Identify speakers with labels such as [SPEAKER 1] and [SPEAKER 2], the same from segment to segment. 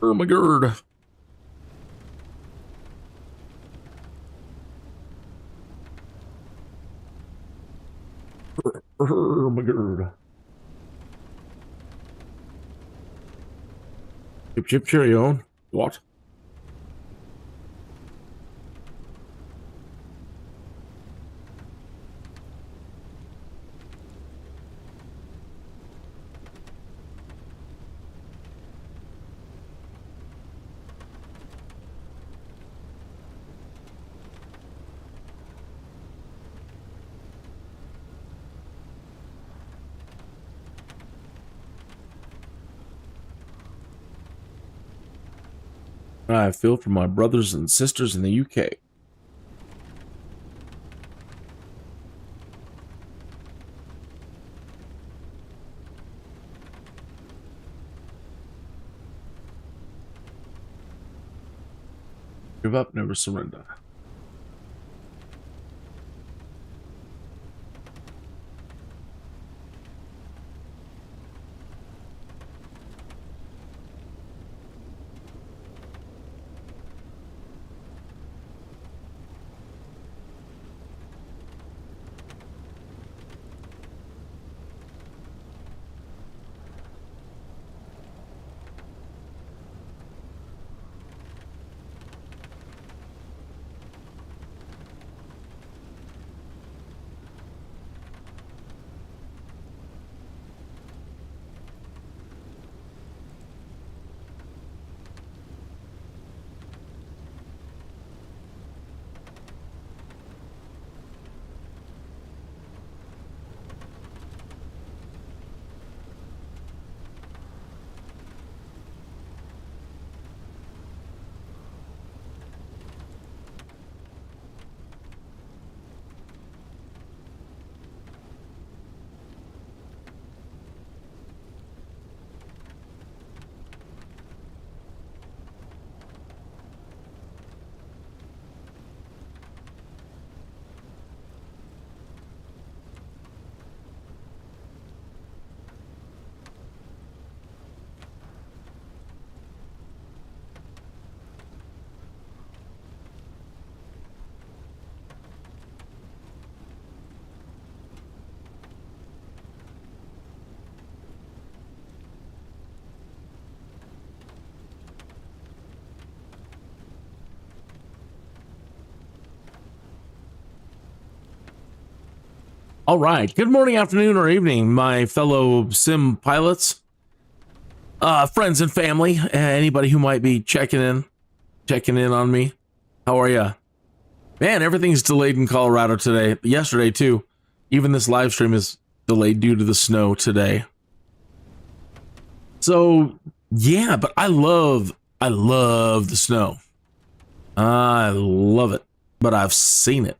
[SPEAKER 1] Oh my god. Oh my god. Chip chip cheerio. What? I feel for my brothers and sisters in the UK. Give up, never surrender. All right. Good morning, afternoon, or evening, my fellow sim pilots, friends and family, anybody who might be checking in on me. How are ya? Man, everything's delayed in Colorado today. Yesterday too. Even this live stream is delayed due to the snow today. So yeah, but I love the snow. I love it, but I've seen it.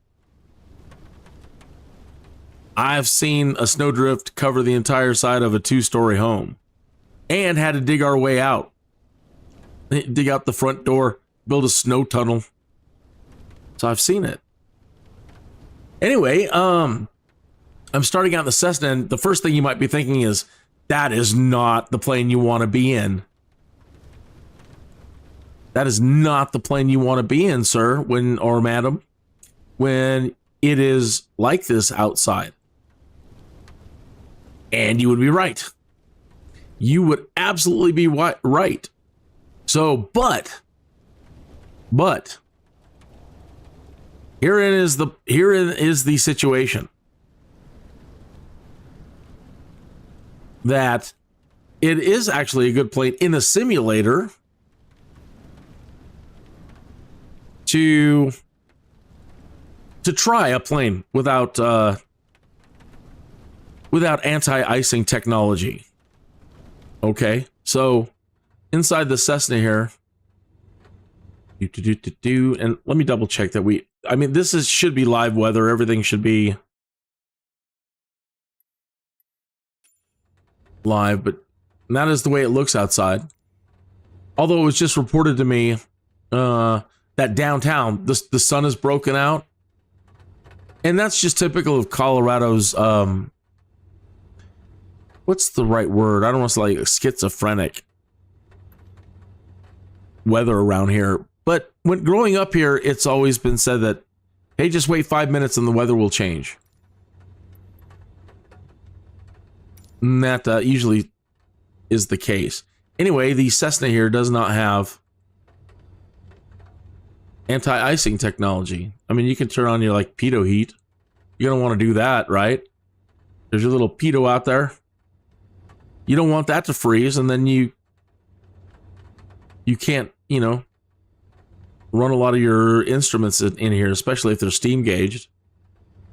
[SPEAKER 1] I've seen a snowdrift cover the entire side of a 2-story home and had to dig our way out. Dig out the front door, build a snow tunnel. So I've seen it. Anyway, I'm starting out in the Cessna, and the first thing you might be thinking is, that is not the plane you want to be in. That is not the plane you want to be in, sir, or madam, when it is like this outside. And you would be right. You would absolutely be right. So, but herein is the situation that it is actually a good plane in a simulator to try a plane without anti-icing technology. Okay, so inside the Cessna here, and let me double check that this should be live weather. Everything should be live, but that is the way it looks outside. Although it was just reported to me that downtown the sun is broken out, and that's just typical of Colorado's what's the right word? I don't want to say like schizophrenic. weather around here. But when growing up here, it's always been said that, hey, just wait 5 minutes and the weather will change. And that usually is the case. Anyway, the Cessna here does not have anti-icing technology. I mean, you can turn on your like pitot heat. You're gonna want to do that, right? There's your little pitot out there. You don't want that to freeze, and then you can't, you know, run a lot of your instruments in here, especially if they're steam gauged,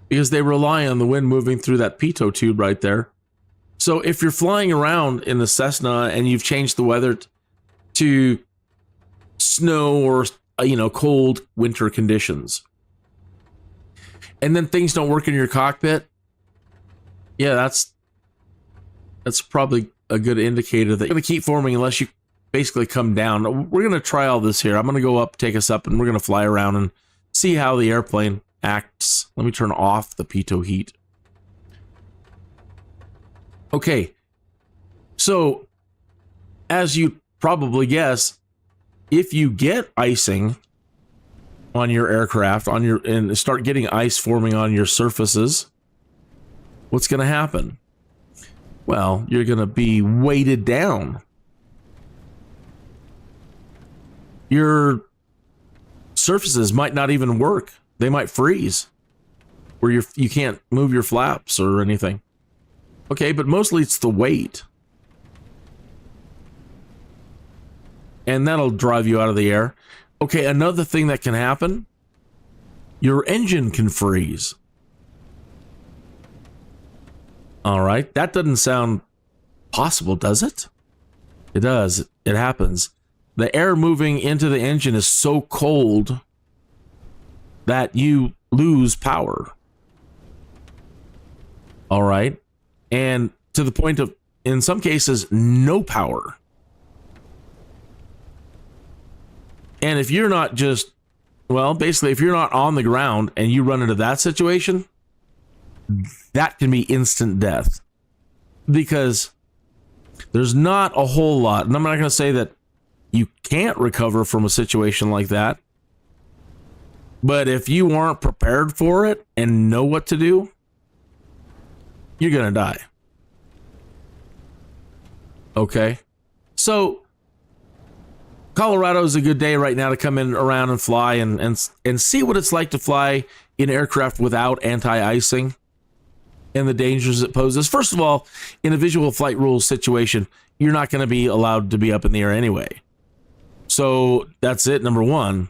[SPEAKER 1] because they rely on the wind moving through that pitot tube right there. So if you're flying around in the Cessna and you've changed the weather to snow or, you know, cold winter conditions, and then things don't work in your cockpit, yeah, that's probably a good indicator that you're going to keep forming unless you basically come down. We're going to try all this here. I'm going to go up, take us up, and we're going to fly around and see how the airplane acts. Let me turn off the pitot heat. Okay, so as you probably guess, if you get icing on your aircraft, and start getting ice forming on your surfaces, what's going to happen? Well, you're going to be weighted down. Your surfaces might not even work. They might freeze, where you can't move your flaps or anything. Okay, but mostly it's the weight. And that'll drive you out of the air. Okay, another thing that can happen, your engine can freeze. All right, that doesn't sound possible, does it? It does. It happens. The air moving into the engine is so cold that you lose power. All right. And to the point of, in some cases, no power. And if you're not just, well, basically, if you're not on the ground and you run into that situation, that can be instant death. Because there's not a whole lot, and I'm not going to say that you can't recover from a situation like that. But if you aren't prepared for it and know what to do, you're going to die. Okay? So, Colorado is a good day right now to come in around and fly and see what it's like to fly in aircraft without anti-icing and the dangers it poses. First of all, in a visual flight rules situation, you're not going to be allowed to be up in the air anyway. So that's it, number one.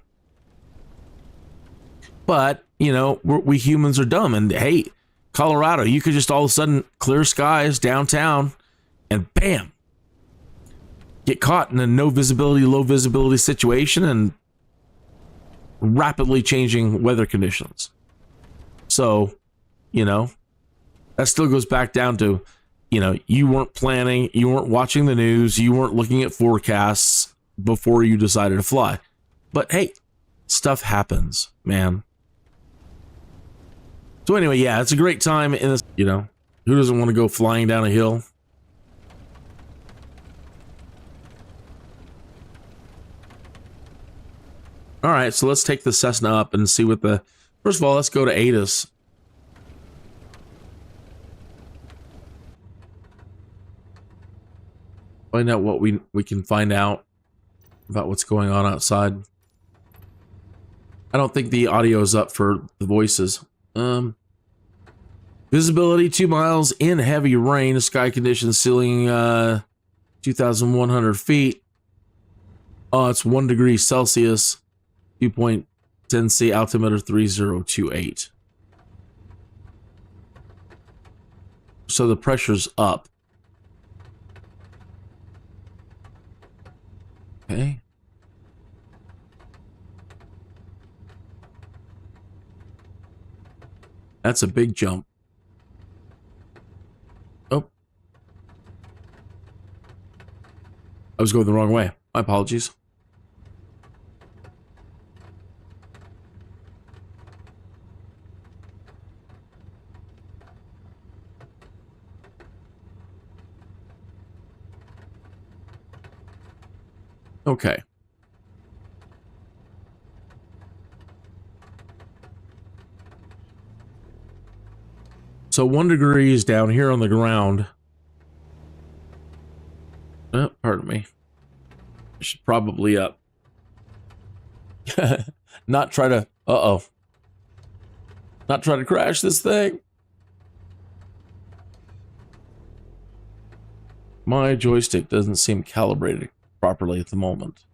[SPEAKER 1] But, you know, we humans are dumb. And hey, Colorado, you could just all of a sudden clear skies downtown and bam, get caught in a no visibility, low visibility situation and rapidly changing weather conditions. So, you know, that still goes back down to, you know, you weren't planning, you weren't watching the news, you weren't looking at forecasts before you decided to fly. But hey, stuff happens, man. So anyway, yeah, it's a great time in this, you know, who doesn't want to go flying down a hill? All right, so let's take the Cessna up and see what the, first of all, let's go to ATIS. Find out what we can find out about what's going on outside. I don't think the audio is up for the voices. Visibility 2 miles in heavy rain. Sky conditions ceiling 2,100 feet. Oh, it's 1 degree Celsius. 2.10 C. Altimeter 3028. So the pressure's up. Okay. That's a big jump. Oh. I was going the wrong way. My apologies. Okay. So 1 degree is down here on the ground. Oh, pardon me. I should probably up. Not try to, not try to crash this thing. My joystick doesn't seem calibrated properly at the moment.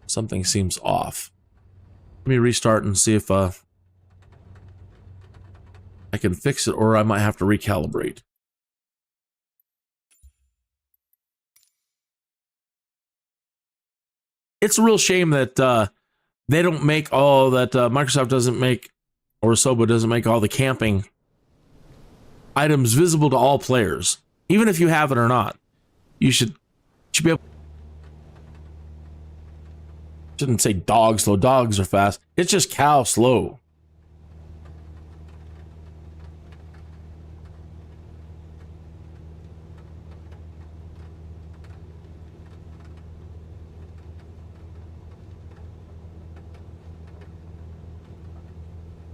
[SPEAKER 1] Something seems off. Let me restart and see if I can fix it, or I might have to recalibrate. It's a real shame that they don't make all that, Microsoft doesn't make, or Sobo doesn't make all the camping items visible to all players. Even if you have it or not, you should be able. Shouldn't say dog slow. Dogs are fast. It's just cow slow.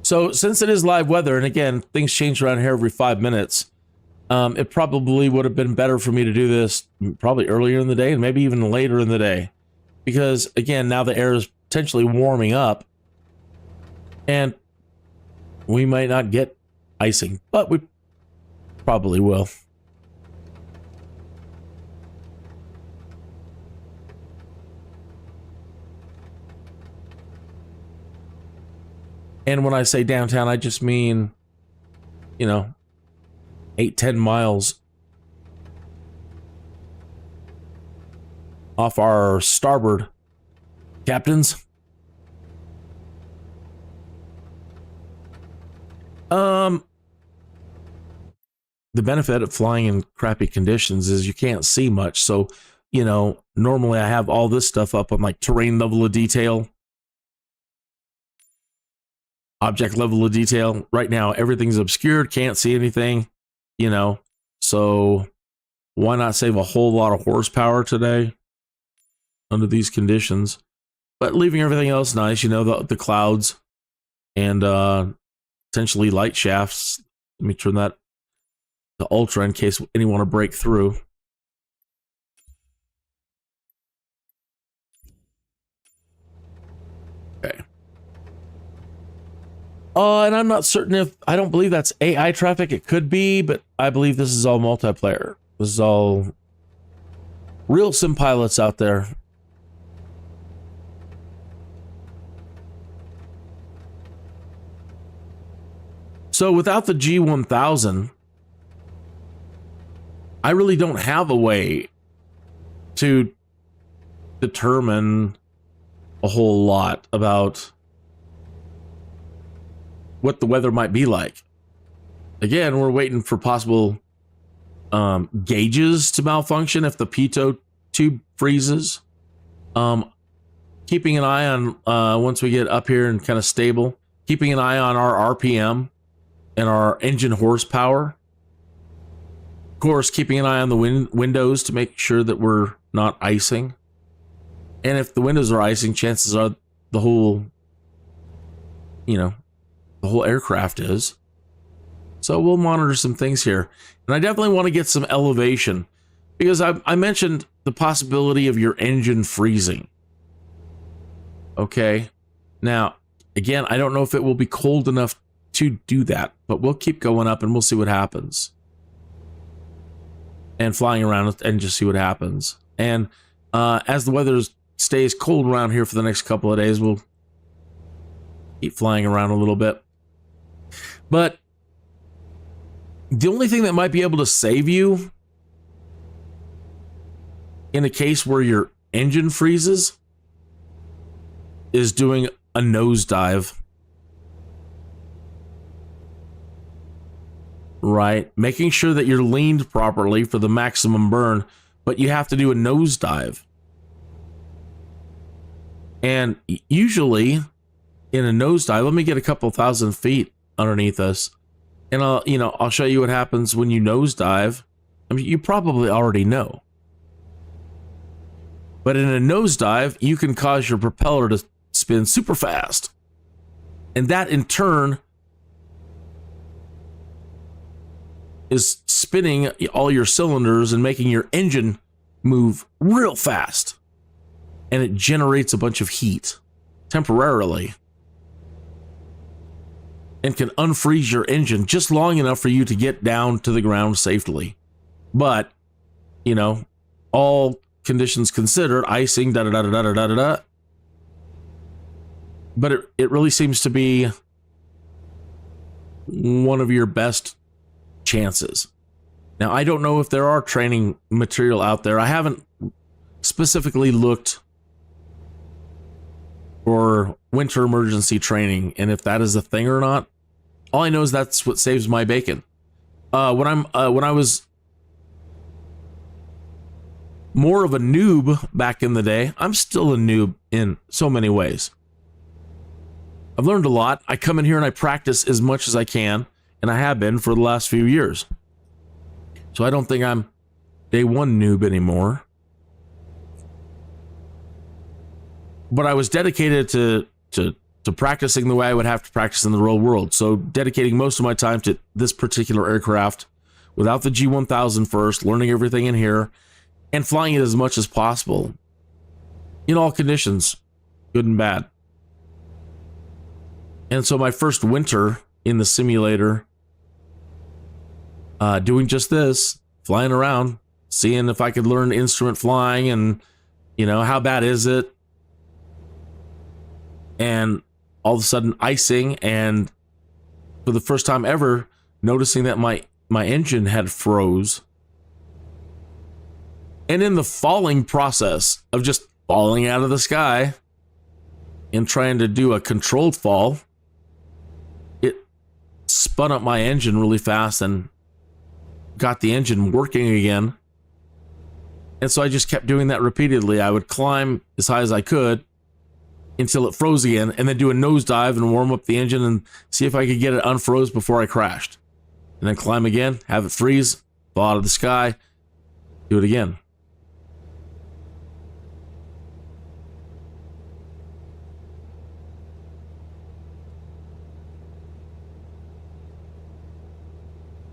[SPEAKER 1] So since it is live weather, and again, things change around here every 5 minutes, it probably would have been better for me to do this probably earlier in the day and maybe even later in the day. Because again, now the air is potentially warming up and we might not get icing, but we probably will. And when I say downtown, I just mean, 8-10 miles off our starboard, captains. The benefit of flying in crappy conditions is you can't see much. So, normally I have all this stuff up on like terrain level of detail, object level of detail. Right now, everything's obscured, can't see anything, so why not save a whole lot of horsepower today under these conditions, but leaving everything else nice, the clouds and potentially light shafts. Let me turn that to ultra in case anyone want to break through. Okay. And I'm not certain if, I don't believe that's AI traffic. It could be, but I believe this is all multiplayer. This is all real sim pilots out there. So without the G1000, I really don't have a way to determine a whole lot about what the weather might be like. Again, we're waiting for possible gauges to malfunction if the pitot tube freezes. Keeping an eye on, once we get up here and kind of stable, keeping an eye on our RPM and our engine horsepower. Of course, keeping an eye on the windows to make sure that we're not icing. And if the windows are icing, chances are the whole, the whole aircraft is. So we'll monitor some things here. And I definitely want to get some elevation because I mentioned the possibility of your engine freezing. Okay. Now, again, I don't know if it will be cold enough to do that, but we'll keep going up and we'll see what happens. And flying around and just see what happens. And as the weather stays cold around here for the next couple of days, we'll keep flying around a little bit. But the only thing that might be able to save you in a case where your engine freezes is doing a nosedive. Right? Making sure that you're leaned properly for the maximum burn, but you have to do a nosedive. And usually in a nosedive, let me get a couple thousand feet underneath us. And I'll show you what happens when you nosedive. I mean, you probably already know. But in a nosedive, you can cause your propeller to spin super fast. And that in turn is spinning all your cylinders and making your engine move real fast. And it generates a bunch of heat temporarily and can unfreeze your engine just long enough for you to get down to the ground safely. But, you know, all conditions considered, icing, da-da-da-da-da-da-da-da. But it really seems to be one of your best chances. Now, I don't know if there are training material out there. I haven't specifically looked for winter emergency training and if that is a thing or not. All I know is that's what saves my bacon. When I was more of a noob back in the day, I'm still a noob in so many ways. I've learned a lot. I come in here and I practice as much as I can, and I have been for the last few years. So I don't think I'm day one noob anymore. But I was dedicated to practicing the way I would have to practice in the real world. So dedicating most of my time to this particular aircraft without the G1000 first, learning everything in here, and flying it as much as possible in all conditions, good and bad. And so my first winter in the simulator, doing just this, flying around, seeing if I could learn instrument flying and, you know, how bad is it? And all of a sudden icing, and for the first time ever, noticing that my engine had froze. And in the falling process of just falling out of the sky and trying to do a controlled fall, it spun up my engine really fast and got the engine working again. And so I just kept doing that repeatedly. I would climb as high as I could until it froze again, and then do a nosedive and warm up the engine and see if I could get it unfroze before I crashed. And then climb again, have it freeze, fall out of the sky, do it again.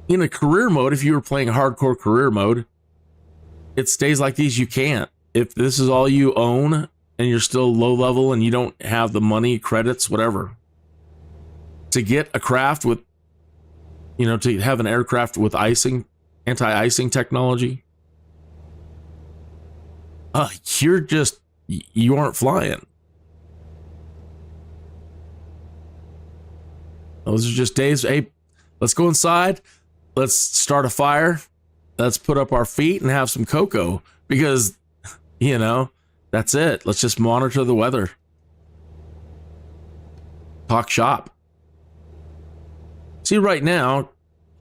[SPEAKER 1] In a career mode, if you were playing hardcore career mode, it stays like these. You can't. If this is all you own and you're still low level and you don't have the money, credits, whatever, to get a craft with, you know, to have an aircraft with icing, anti-icing technology, you aren't flying. Those are just days. Hey, let's go inside. Let's start a fire. Let's put up our feet and have some cocoa, because, you know, that's it. Let's just monitor the weather. Talk shop. See, right now,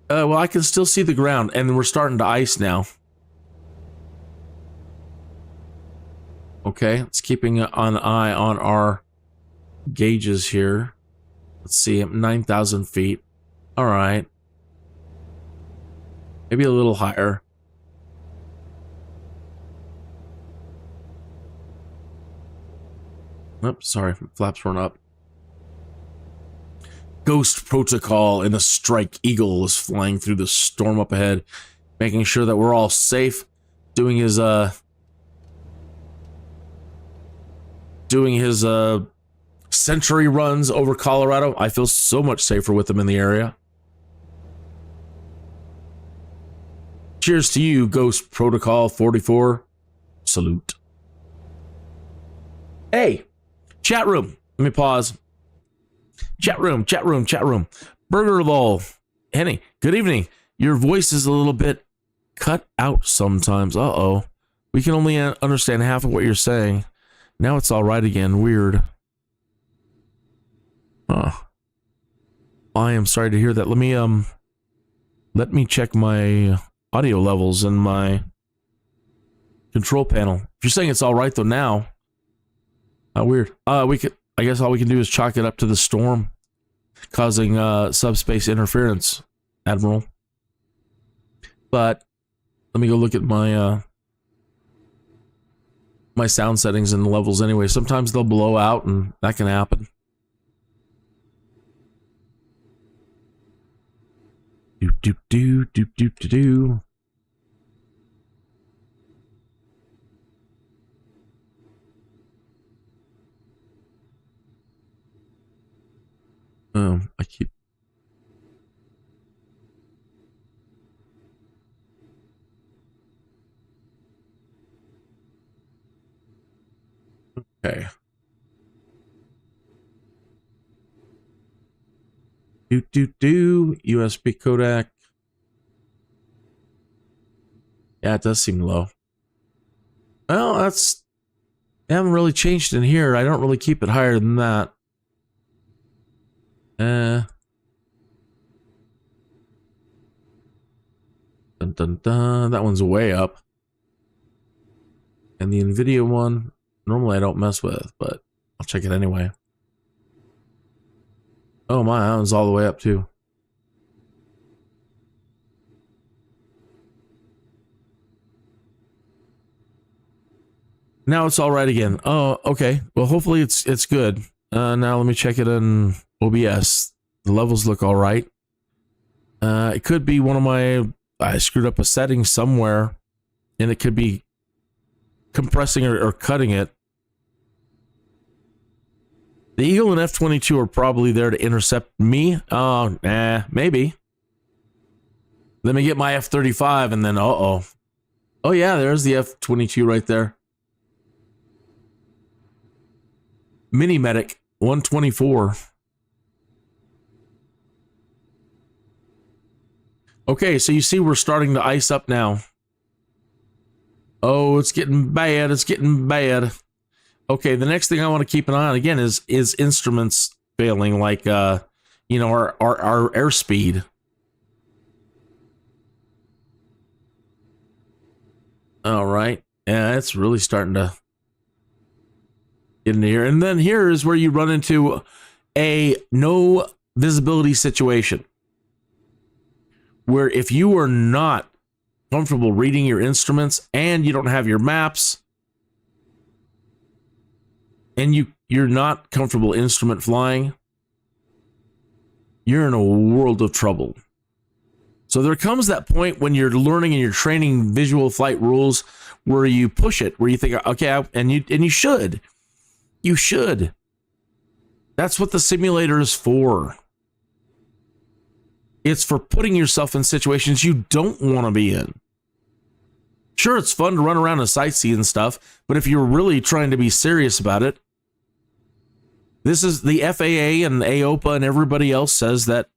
[SPEAKER 1] well, I can still see the ground, and we're starting to ice now. Okay, it's keeping an eye on our gauges here. Let's see, 9,000 feet. All right. Maybe a little higher. Oops, sorry, flaps weren't up. Ghost Protocol in a Strike Eagle is flying through the storm up ahead, making sure that we're all safe, doing his century runs over Colorado. I feel so much safer with him in the area. Cheers to you, Ghost Protocol 44. Salute. Hey, chat room. Let me pause. Chat room. Burger Lol. Henny, good evening. Your voice is a little bit cut out sometimes. Uh-oh. We can only understand half of what you're saying. Now it's all right again. Weird. Huh. I am sorry to hear that. Let me check my audio levels in my control panel. If you're saying it's all right though now. Weird. I guess all we can do is chalk it up to the storm causing subspace interference, Admiral. But let me go look at my my sound settings and the levels anyway. Sometimes they'll blow out, and that can happen. Doop doop doo doop doop doo doo. I keep. Okay. Doot doot doo. USB codec. Yeah, it does seem low. Well, that's. I haven't really changed in here. I don't really keep it higher than that. Dun, dun, dun. That one's way up. And the NVIDIA one, normally I don't mess with, but I'll check it anyway. Oh my, that one's all the way up too. Now it's all right again. Oh, okay. Well, hopefully it's good. Now let me check it in OBS. The levels look all right. It could be one of I screwed up a setting somewhere, and it could be compressing or cutting it. The Eagle and F-22 are probably there to intercept me. Oh, nah, maybe. Let me get my F-35 and then, uh-oh. Oh yeah, there's the F-22 right there. Mini Medic 124. Okay, so you see we're starting to ice up now. Oh, it's getting bad. It's getting bad. Okay, the next thing I want to keep an eye on again is instruments failing, like our airspeed. All right. Yeah, it's really starting to get into here. And then here is where you run into a no visibility situation, where if you are not comfortable reading your instruments and you don't have your maps and you're not comfortable instrument flying, you're in a world of trouble. So there comes that point when you're learning and you're training visual flight rules where you push it, where you think, okay, and you should. You should. That's what the simulator is for. It's for putting yourself in situations you don't want to be in. Sure, it's fun to run around and sightsee and stuff, but if you're really trying to be serious about it, this is the FAA and AOPA and everybody else says that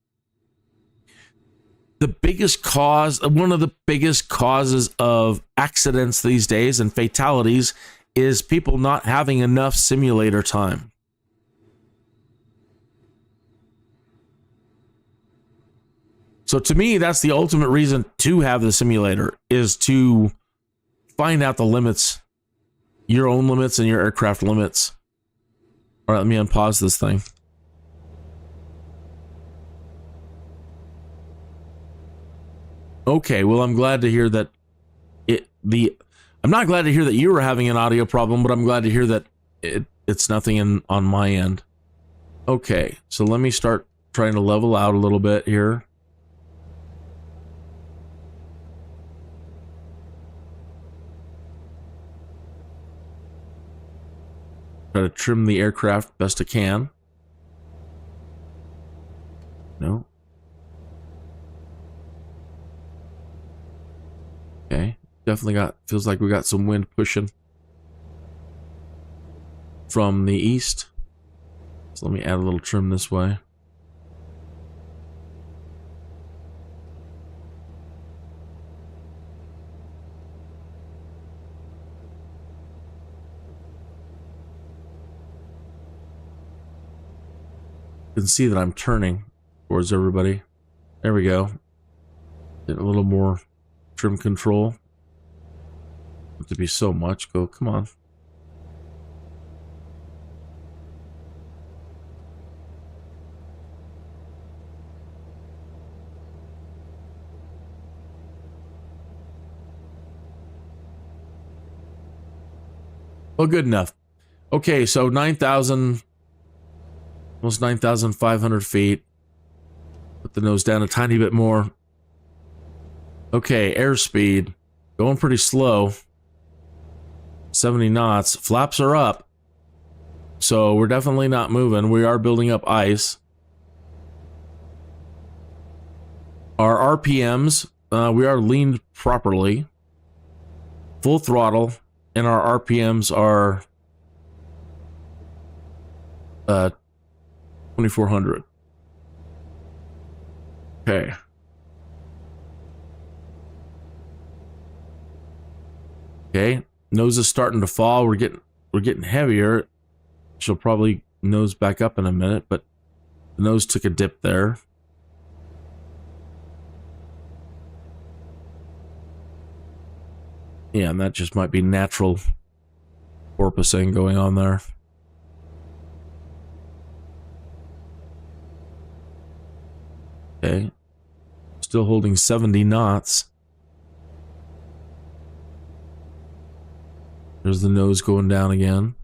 [SPEAKER 1] the biggest cause, one of the biggest causes of accidents these days and fatalities is people not having enough simulator time. So to me, that's the ultimate reason to have the simulator, is to find out the limits, your own limits and your aircraft limits. All right, let me unpause this thing. Okay, well, I'm glad to hear that I'm not glad to hear that you were having an audio problem, but I'm glad to hear that it's nothing on my end. Okay, so let me start trying to level out a little bit here. Try to trim the aircraft best I can. No. Okay, definitely feels like we got some wind pushing from the east. So let me add a little trim this way. You can see that I'm turning towards everybody. There we go. Get a little more trim control. Not to be so much. Go, come on. Well, good enough. Okay, so 9,000, almost 9,500 feet. Put the nose down a tiny bit more. Okay, airspeed. Going pretty slow. 70 knots. Flaps are up. So we're definitely not moving. We are building up ice. Our RPMs, we are leaned properly. Full throttle. And our RPMs are 2400. Okay. Okay. Nose is starting to fall. We're getting heavier. She'll probably nose back up in a minute, but the nose took a dip there. Yeah, and that just might be natural porpoising going on there. Okay. Still holding 70 knots. There's the nose going down again.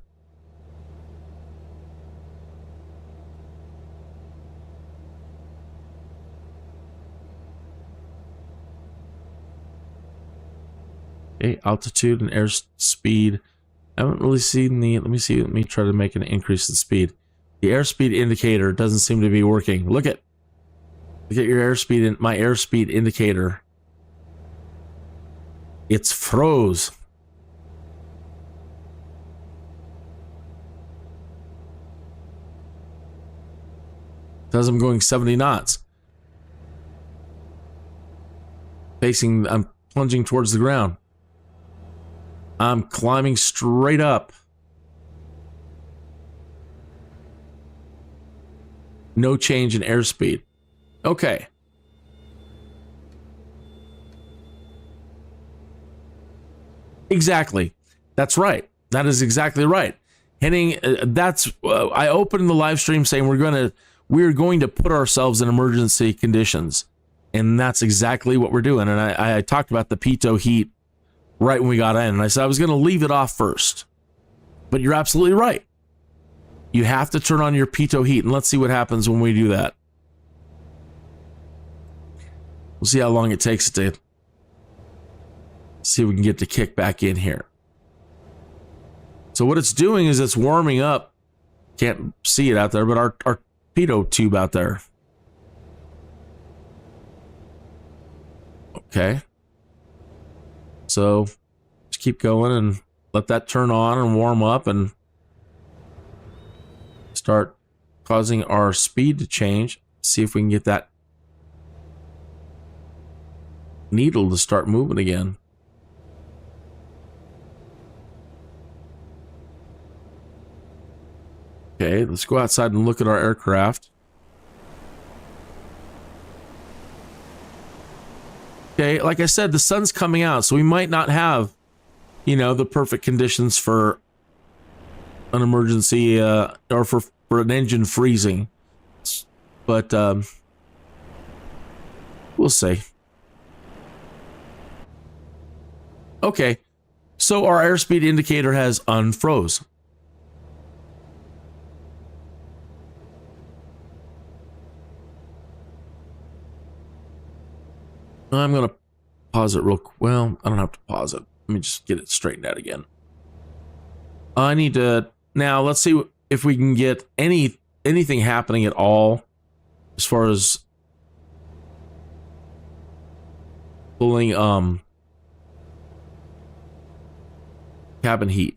[SPEAKER 1] Okay, altitude and airspeed. I haven't really seen the, let me try to make an increase in speed. The airspeed indicator doesn't seem to be working. Look at your airspeed and my airspeed indicator. It's froze. Says I'm going 70 knots. I'm plunging towards the ground. I'm climbing straight up. No change in airspeed. Okay. Exactly. That's right. That is exactly right. Heading. I opened the live stream saying we're going to put ourselves in emergency conditions, and that's exactly what we're doing. And I talked about the pitot heat right when we got in, and I said I was going to leave it off first. But you're absolutely right. You have to turn on your pitot heat, and let's see what happens when we do that. We'll see how long it takes to see if we can get the kick back in here. So what it's doing is it's warming up. Can't see it out there, but our pitot tube out there. Okay. So just keep going and let that turn on and warm up and start causing our speed to change. See if we can get that needle to start moving again. Okay, let's go outside and look at our aircraft. Okay, like I said, the sun's coming out, so we might not have, the perfect conditions for an emergency or for an engine freezing. But we'll see. Okay, so our airspeed indicator has unfroze. I'm going to pause it real quick. Well, I don't have to pause it. Let me just get it straightened out again. I need to... Now, let's see if we can get anything happening at all as far as pulling cabin heat.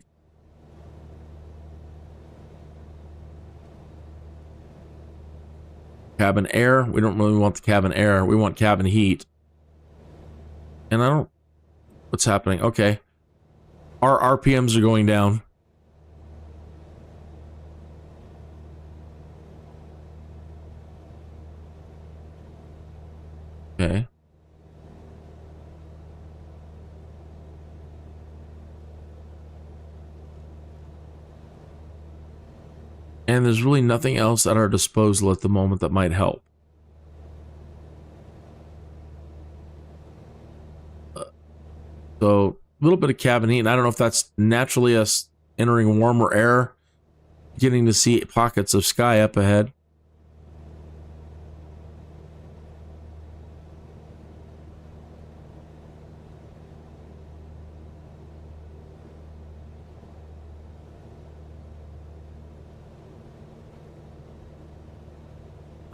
[SPEAKER 1] Cabin air. We don't really want the cabin air. We want cabin heat. And I don't... What's happening? Okay. Our RPMs are going down. Okay. And there's really nothing else at our disposal at the moment that might help. So a little bit of cabin heat, and I don't know if that's naturally us entering warmer air, getting to see pockets of sky up ahead.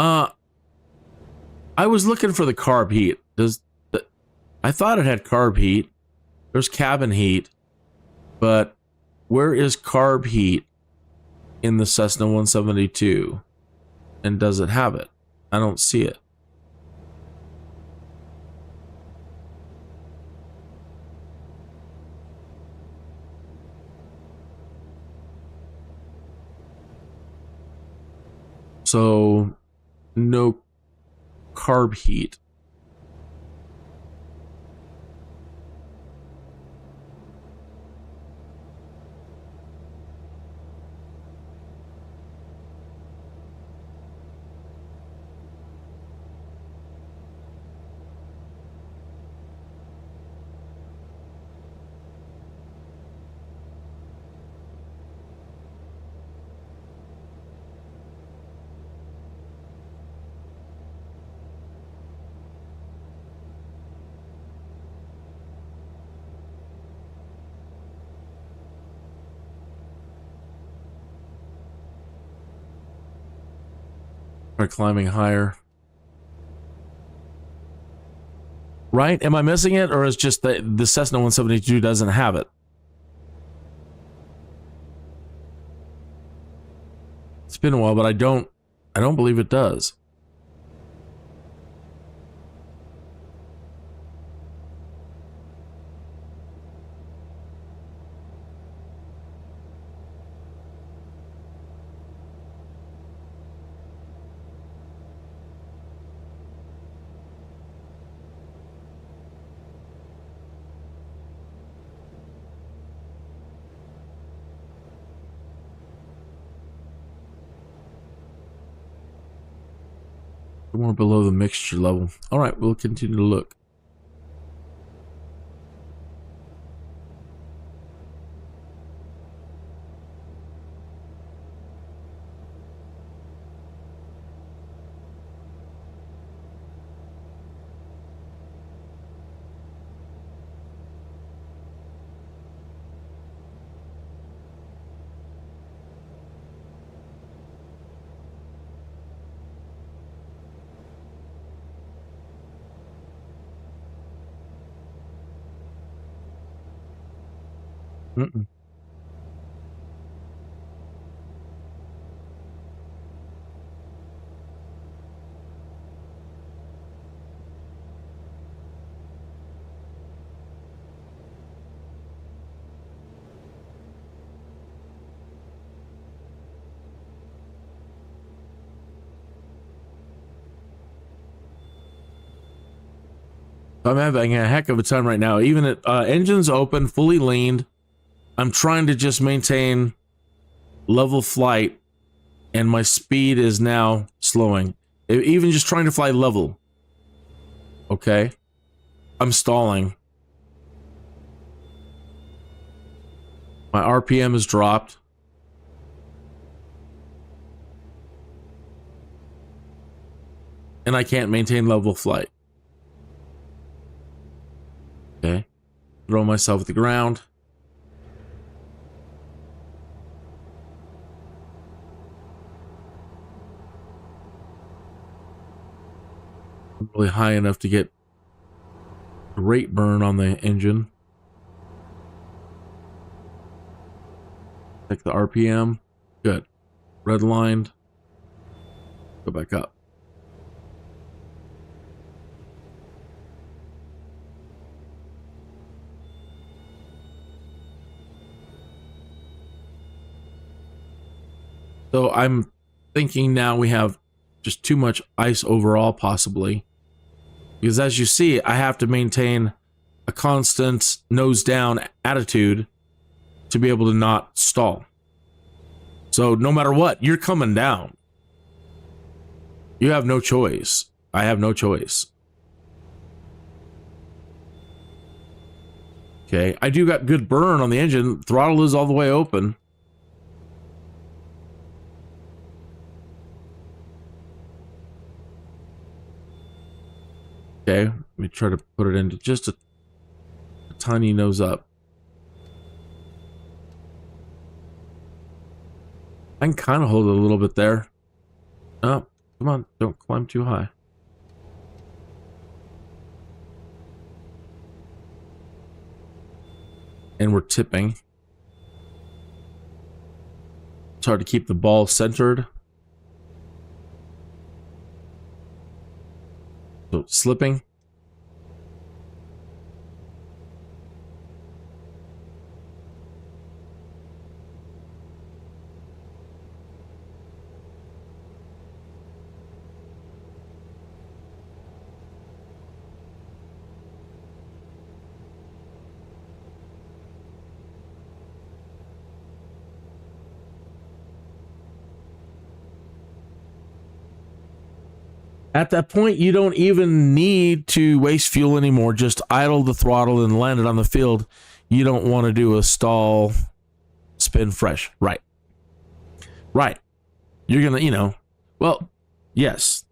[SPEAKER 1] I was looking for the carb heat. I thought it had carb heat. There's cabin heat, but where is carb heat in the Cessna 172? And does it have it? I don't see it. So, no carb heat. Try climbing higher. Right? Am I missing it, or is just the Cessna 172 doesn't have it? It's been a while, but I don't believe it does. More below the mixture level. All right, we'll continue to look. Mm-mm. I'm having a heck of a time right now. Even at engines open, fully leaned. I'm trying to just maintain level flight, and my speed is now slowing. Even just trying to fly level. Okay. I'm stalling. My RPM has dropped. And I can't maintain level flight. Okay. Throw myself at the ground. Really high enough to get rate burn on the engine. Check the RPM. Good. Redlined. Go back up. So I'm thinking now we have just too much ice overall, possibly. Because as you see, I have to maintain a constant nose down attitude to be able to not stall. So no matter what, you're coming down. You have no choice. I have no choice. Okay, I do got good burn on the engine. Throttle is all the way open. Okay, let me try to put it into just a tiny nose up. I can kind of hold it a little bit there. Oh, Come on, don't climb too high. And we're tipping. It's hard to keep the ball centered. So slipping. At that point, you don't even need to waste fuel anymore. Just idle the throttle and land it on the field. You don't want to do a stall, spin fresh. Right. Right. You're going to, well, yes.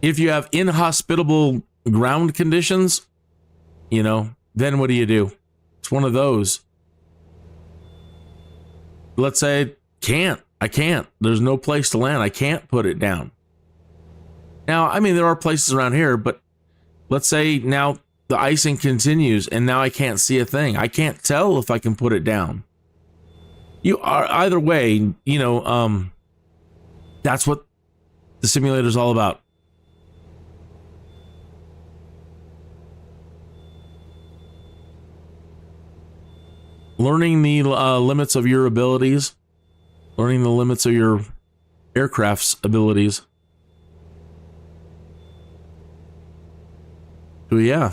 [SPEAKER 1] If you have inhospitable ground conditions, then what do? It's one of those. Let's say I can't. There's no place to land. I can't put it down. Now, I mean, there are places around here, but let's say now the icing continues and now I can't see a thing. I can't tell if I can put it down. You are either way, that's what the simulator is all about. Learning the limits of your abilities, learning the limits of your aircraft's abilities. So yeah,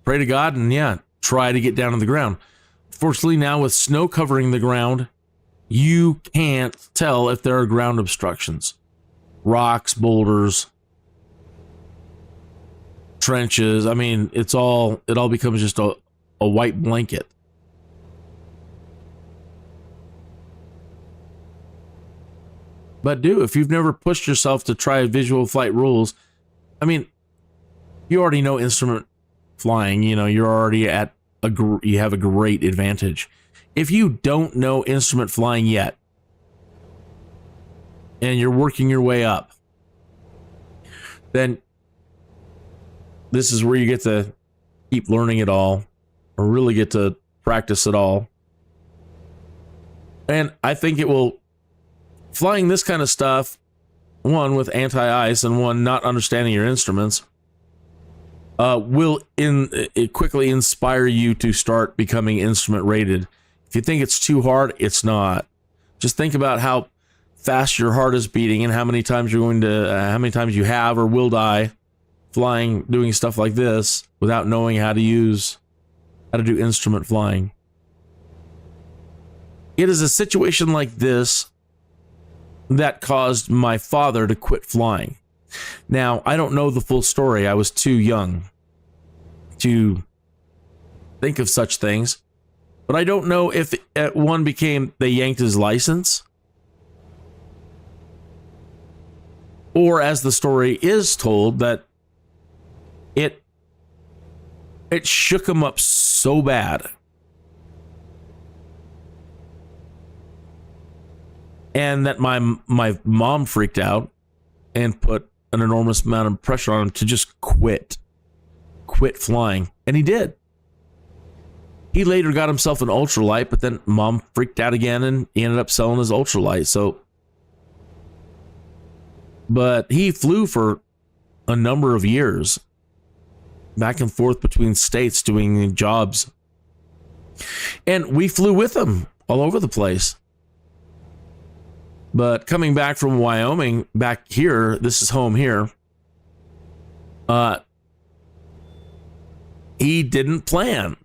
[SPEAKER 1] pray to God and try to get down to the ground. Fortunately, now with snow covering the ground, you can't tell if there are ground obstructions. Rocks, boulders, trenches. I mean, it all becomes just a white blanket. But if you've never pushed yourself to try visual flight rules, I mean, you already know instrument flying, you're already you have a great advantage. If you don't know instrument flying yet, and you're working your way up, then this is where you get to keep learning it all, or really get to practice it all. And I think it will, flying this kind of stuff, one with anti-ice and one not understanding your instruments, will quickly inspire you to start becoming instrument rated. If you think it's too hard, it's not. Just think about how fast your heart is beating and how many times how many times you have or will die flying, doing stuff like this without knowing how to do instrument flying. It is a situation like this that caused my father to quit flying. Now, I don't know the full story. I was too young to think of such things. But I don't know if one became they yanked his license, or as the story is told, that it shook him up so bad and that my mom freaked out and put an enormous amount of pressure on him to just quit flying. And he did. He later got himself an ultralight, but then mom freaked out again and he ended up selling his ultralight. But he flew for a number of years, back and forth between states doing jobs. And we flew with him all over the place. But coming back from Wyoming, back here, this is home here, he didn't plan.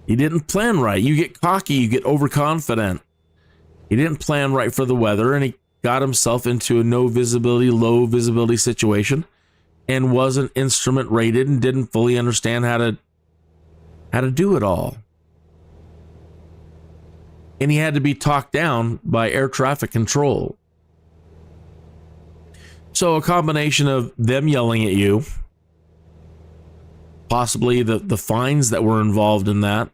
[SPEAKER 1] He didn't plan right. You get cocky, you get overconfident. He didn't plan right for the weather, and he got himself into a no visibility, low visibility situation and wasn't instrument rated and didn't fully understand how to do it all. And he had to be talked down by air traffic control. So a combination of them yelling at you, possibly the fines that were involved in that,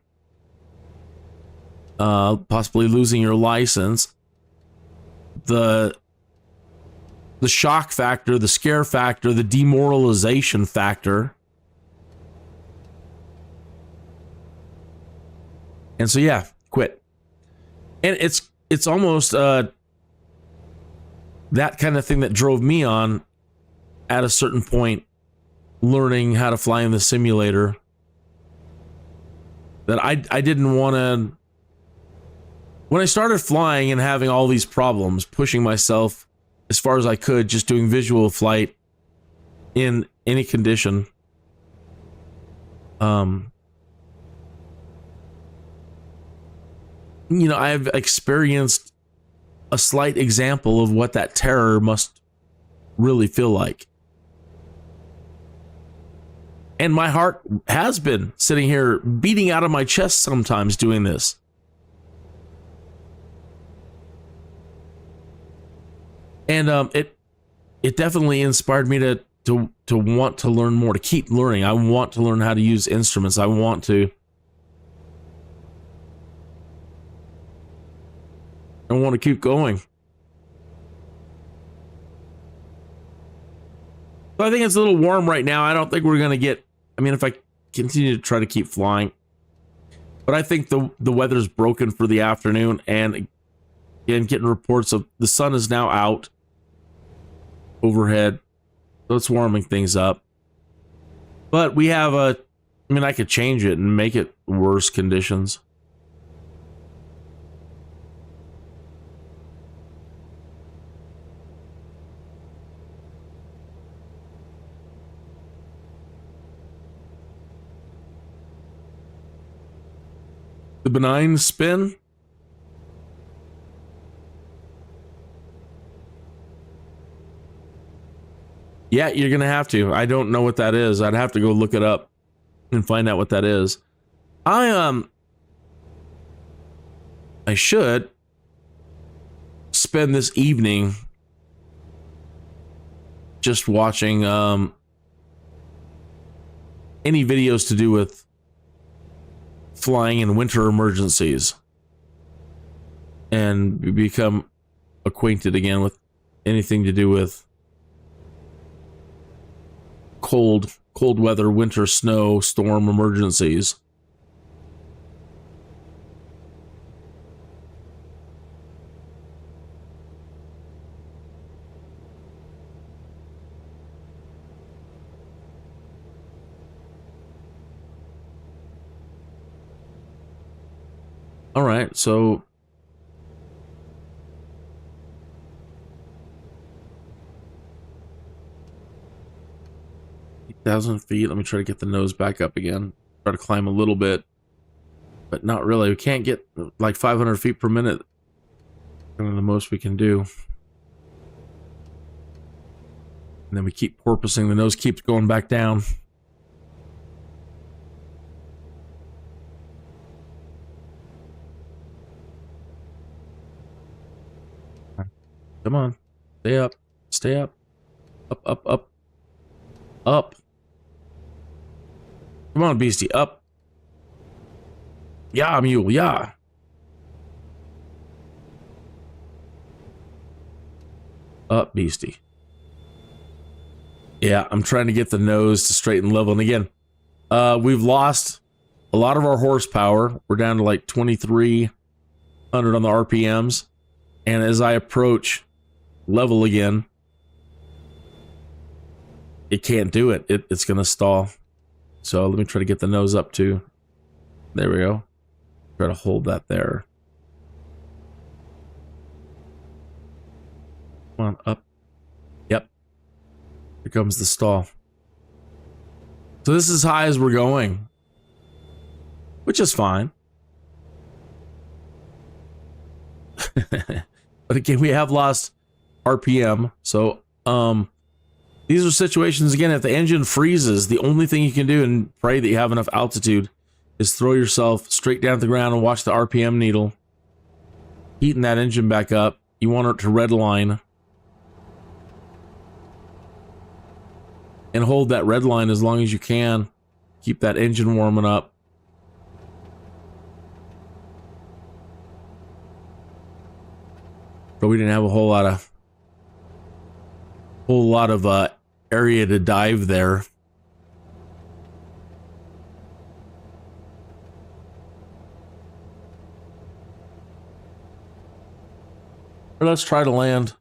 [SPEAKER 1] possibly losing your license, the shock factor, the scare factor, the demoralization factor. And so, yeah, quit. And it's almost that kind of thing that drove me on at a certain point, learning how to fly in the simulator, that I didn't want to. When I started flying and having all these problems, pushing myself as far as I could, just doing visual flight in any condition, I've experienced a slight example of what that terror must really feel like. And my heart has been sitting here beating out of my chest sometimes doing this. And it definitely inspired me to want to learn more, to keep learning. I want to learn how to use instruments. I want to keep going. So I think it's a little warm right now. I don't think we're going to get, if I continue to try to keep flying, but I think the weather's broken for the afternoon, and again, getting reports of the sun is now out overhead, so it's warming things up. But we have I could change it and make it worse conditions. The benign spin. Yeah, you're gonna have to. I don't know what that is. I'd have to go look it up and find out what that is. I should spend this evening just watching any videos to do with flying in winter emergencies and become acquainted again with anything to do with cold weather, winter, snow, storm emergencies. All right, so thousand feet. Let me try to get the nose back up again. Try to climb a little bit, but not really. We can't get like 500 feet per minute. Kind of the most we can do. And then we keep porpoising. The nose keeps going back down. Come on. Stay up. Stay up. Up, up, up. Up. Come on, beastie. Up. Yeah, mule. Yeah. Up, beastie. Yeah, I'm trying to get the nose to straighten level. And again, we've lost a lot of our horsepower. We're down to like 2,300 on the RPMs. And as I approach level again, it can't do it. It's going to stall. So let me try to get the nose up too. There we go. Try to hold that there. Come on, up. Yep. Here comes the stall. So this is as high as we're going, which is fine. But again, we have lost RPM. So, these are situations, again, if the engine freezes, the only thing you can do and pray that you have enough altitude is throw yourself straight down to the ground and watch the RPM needle heating that engine back up. You want it to redline and hold that red line as long as you can. Keep that engine warming up. but we didn't have a whole lot of area to dive there. Let's try to land.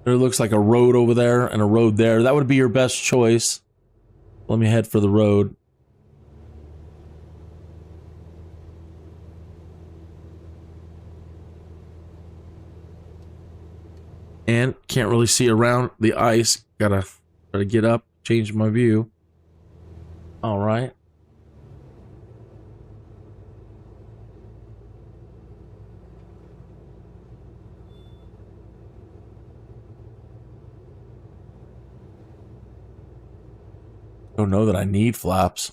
[SPEAKER 1] There looks like a road over there and a road there. That would be your best choice. Let me head for the road. And can't really see around the ice. Gotta try to get up, change my view. All right. Don't know that I need flaps.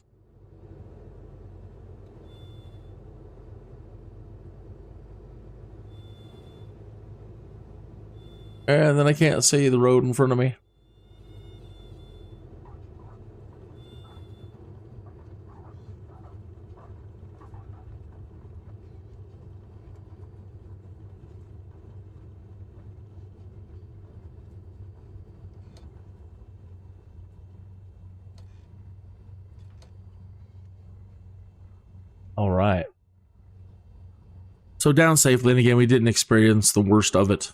[SPEAKER 1] And then I can't see the road in front of me. All right. So down safely, and again, we didn't experience the worst of it.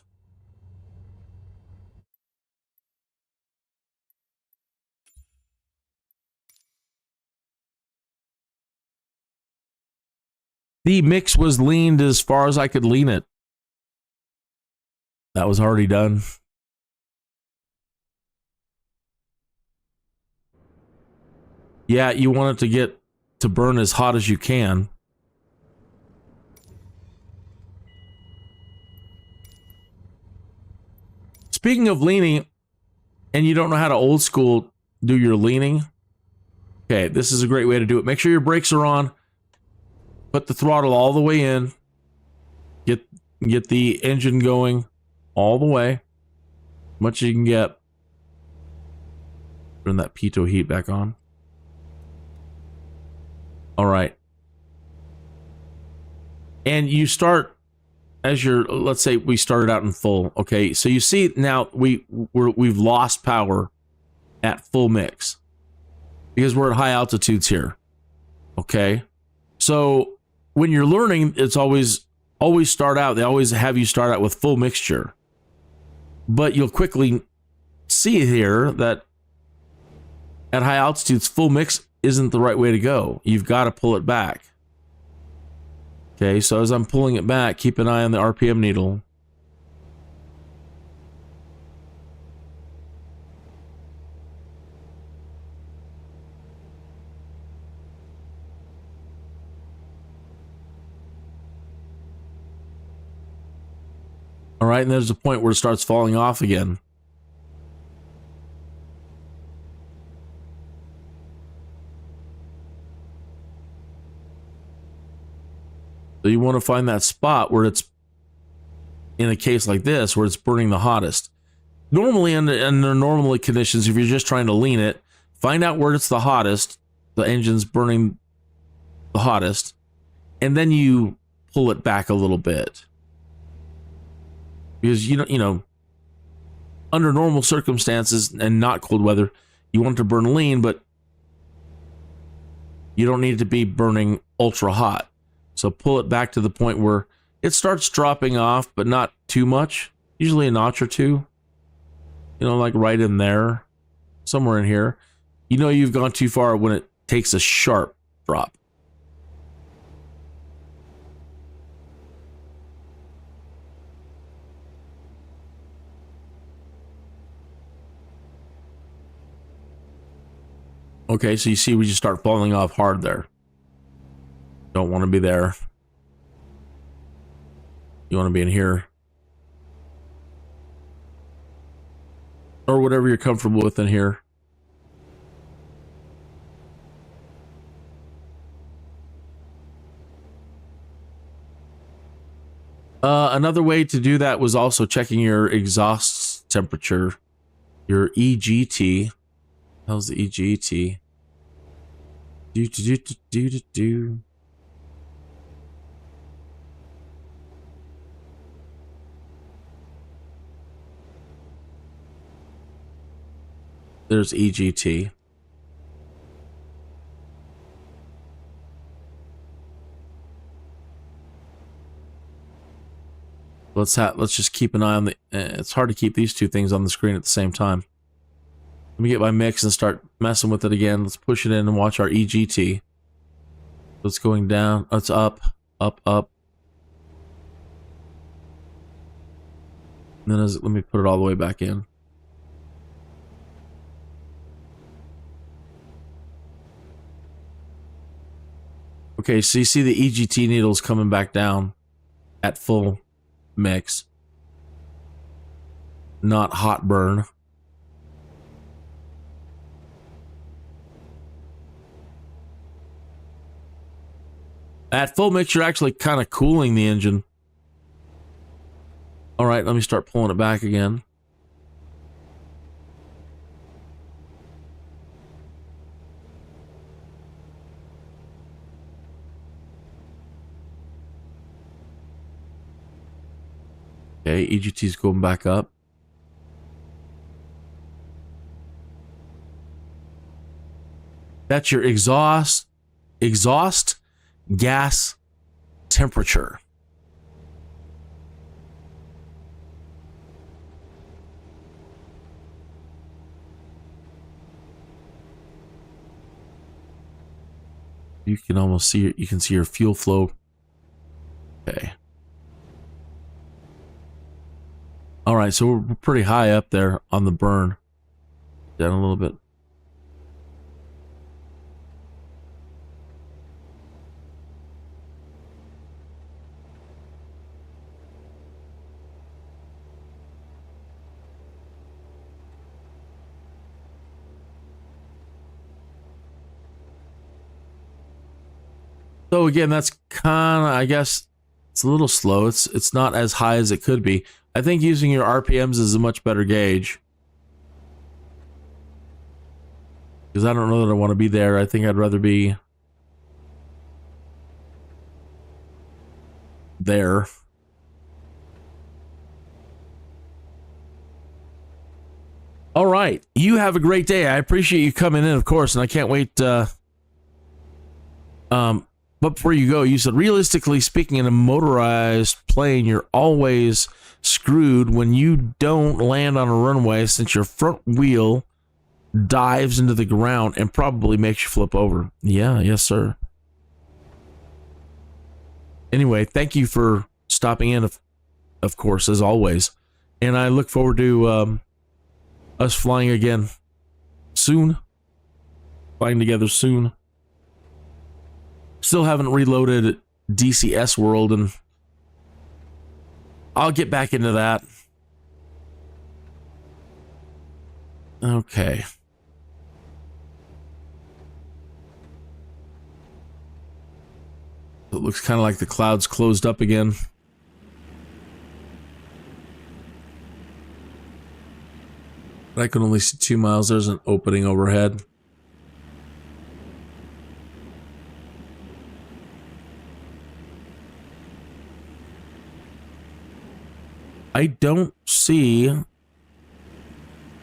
[SPEAKER 1] The mix was leaned as far as I could lean it. That was already done. Yeah, you want it to get to burn as hot as you can. Speaking of leaning, and you don't know how to old school do your leaning, okay, this is a great way to do it. Make sure your brakes are on. Put the throttle all the way in. Get the engine going all the way. Much as you can get. Turn that pitot heat back on. All right. And you start as your, let's say we started out in full. Okay, so you see now we've lost power at full mix because we're at high altitudes here. Okay, so when you're learning, it's always start out. They always have you start out with full mixture, but you'll quickly see here that at high altitudes, full mix isn't the right way to go. You've got to pull it back. Okay, so as I'm pulling it back, keep an eye on the RPM needle. All right, and there's a point where it starts falling off again. So you want to find that spot where it's, in a case like this, where it's burning the hottest. Normally, under normal conditions, if you're just trying to lean it, find out where it's the hottest, the engine's burning the hottest, and then you pull it back a little bit. Because, you know, under normal circumstances and not cold weather, you want it to burn lean, but you don't need it to be burning ultra hot. So pull it back to the point where it starts dropping off, but not too much. Usually a notch or two. You know, like right in there. Somewhere in here. You know you've gone too far when it takes a sharp drop. Okay, so you see we just start falling off hard there. Don't want to be there. You want to be in here. Or whatever you're comfortable with in here. Another way to do that was also checking your exhaust temperature. Your EGT. How's the EGT? Do do do do do do. There's EGT. Let's just keep an eye on the. It's hard to keep these two things on the screen at the same time. Let me get my mix and start messing with it again. Let's push it in and watch our EGT. It's going down. It's up, up, up. And then let me put it all the way back in. Okay, so you see the EGT needles coming back down at full mix. Not hot burn. At full mix, you're actually kind of cooling the engine. All right, let me start pulling it back again. Okay, EGT's going back up. That's your exhaust gas temperature. You can almost see it. You can see your fuel flow. Okay. All right, so we're pretty high up there on the burn. Down a little bit. So again, that's kind of, I guess, it's a little slow. It's not as high as it could be. I think using your RPMs is a much better gauge. Because I don't know that I want to be there. I think I'd rather be there. All right. You have a great day. I appreciate you coming in, of course, and I can't wait. But before you go, you said, realistically speaking, in a motorized plane, you're always screwed when you don't land on a runway, since your front wheel dives into the ground and probably makes you flip over. Yeah, yes, sir. Anyway, thank you for stopping in, of course, as always. And I look forward to us flying again soon. Flying together soon. Still haven't reloaded DCS World, and I'll get back into that. Okay. It looks kind of like the clouds closed up again. I can only see 2 miles. There's an opening overhead. I don't see. Let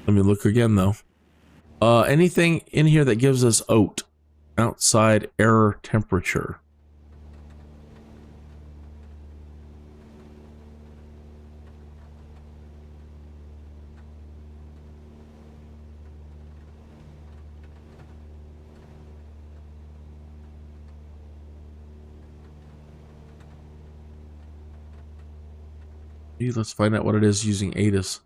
[SPEAKER 1] me look again, though. Anything in here that gives us OAT, outside air temperature. Let's find out what it is using ATIS.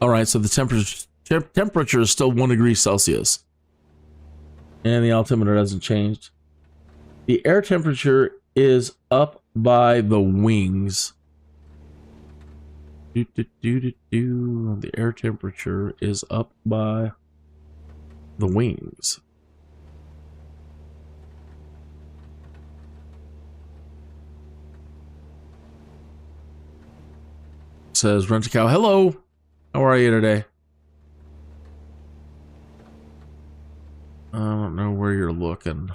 [SPEAKER 1] All right, so the temperature is still 1 degree Celsius. And the altimeter hasn't changed. The air temperature is up by the wings. The air temperature is up by the wings. says Rent a Cow. Hello. How are you today? I don't know where you're looking.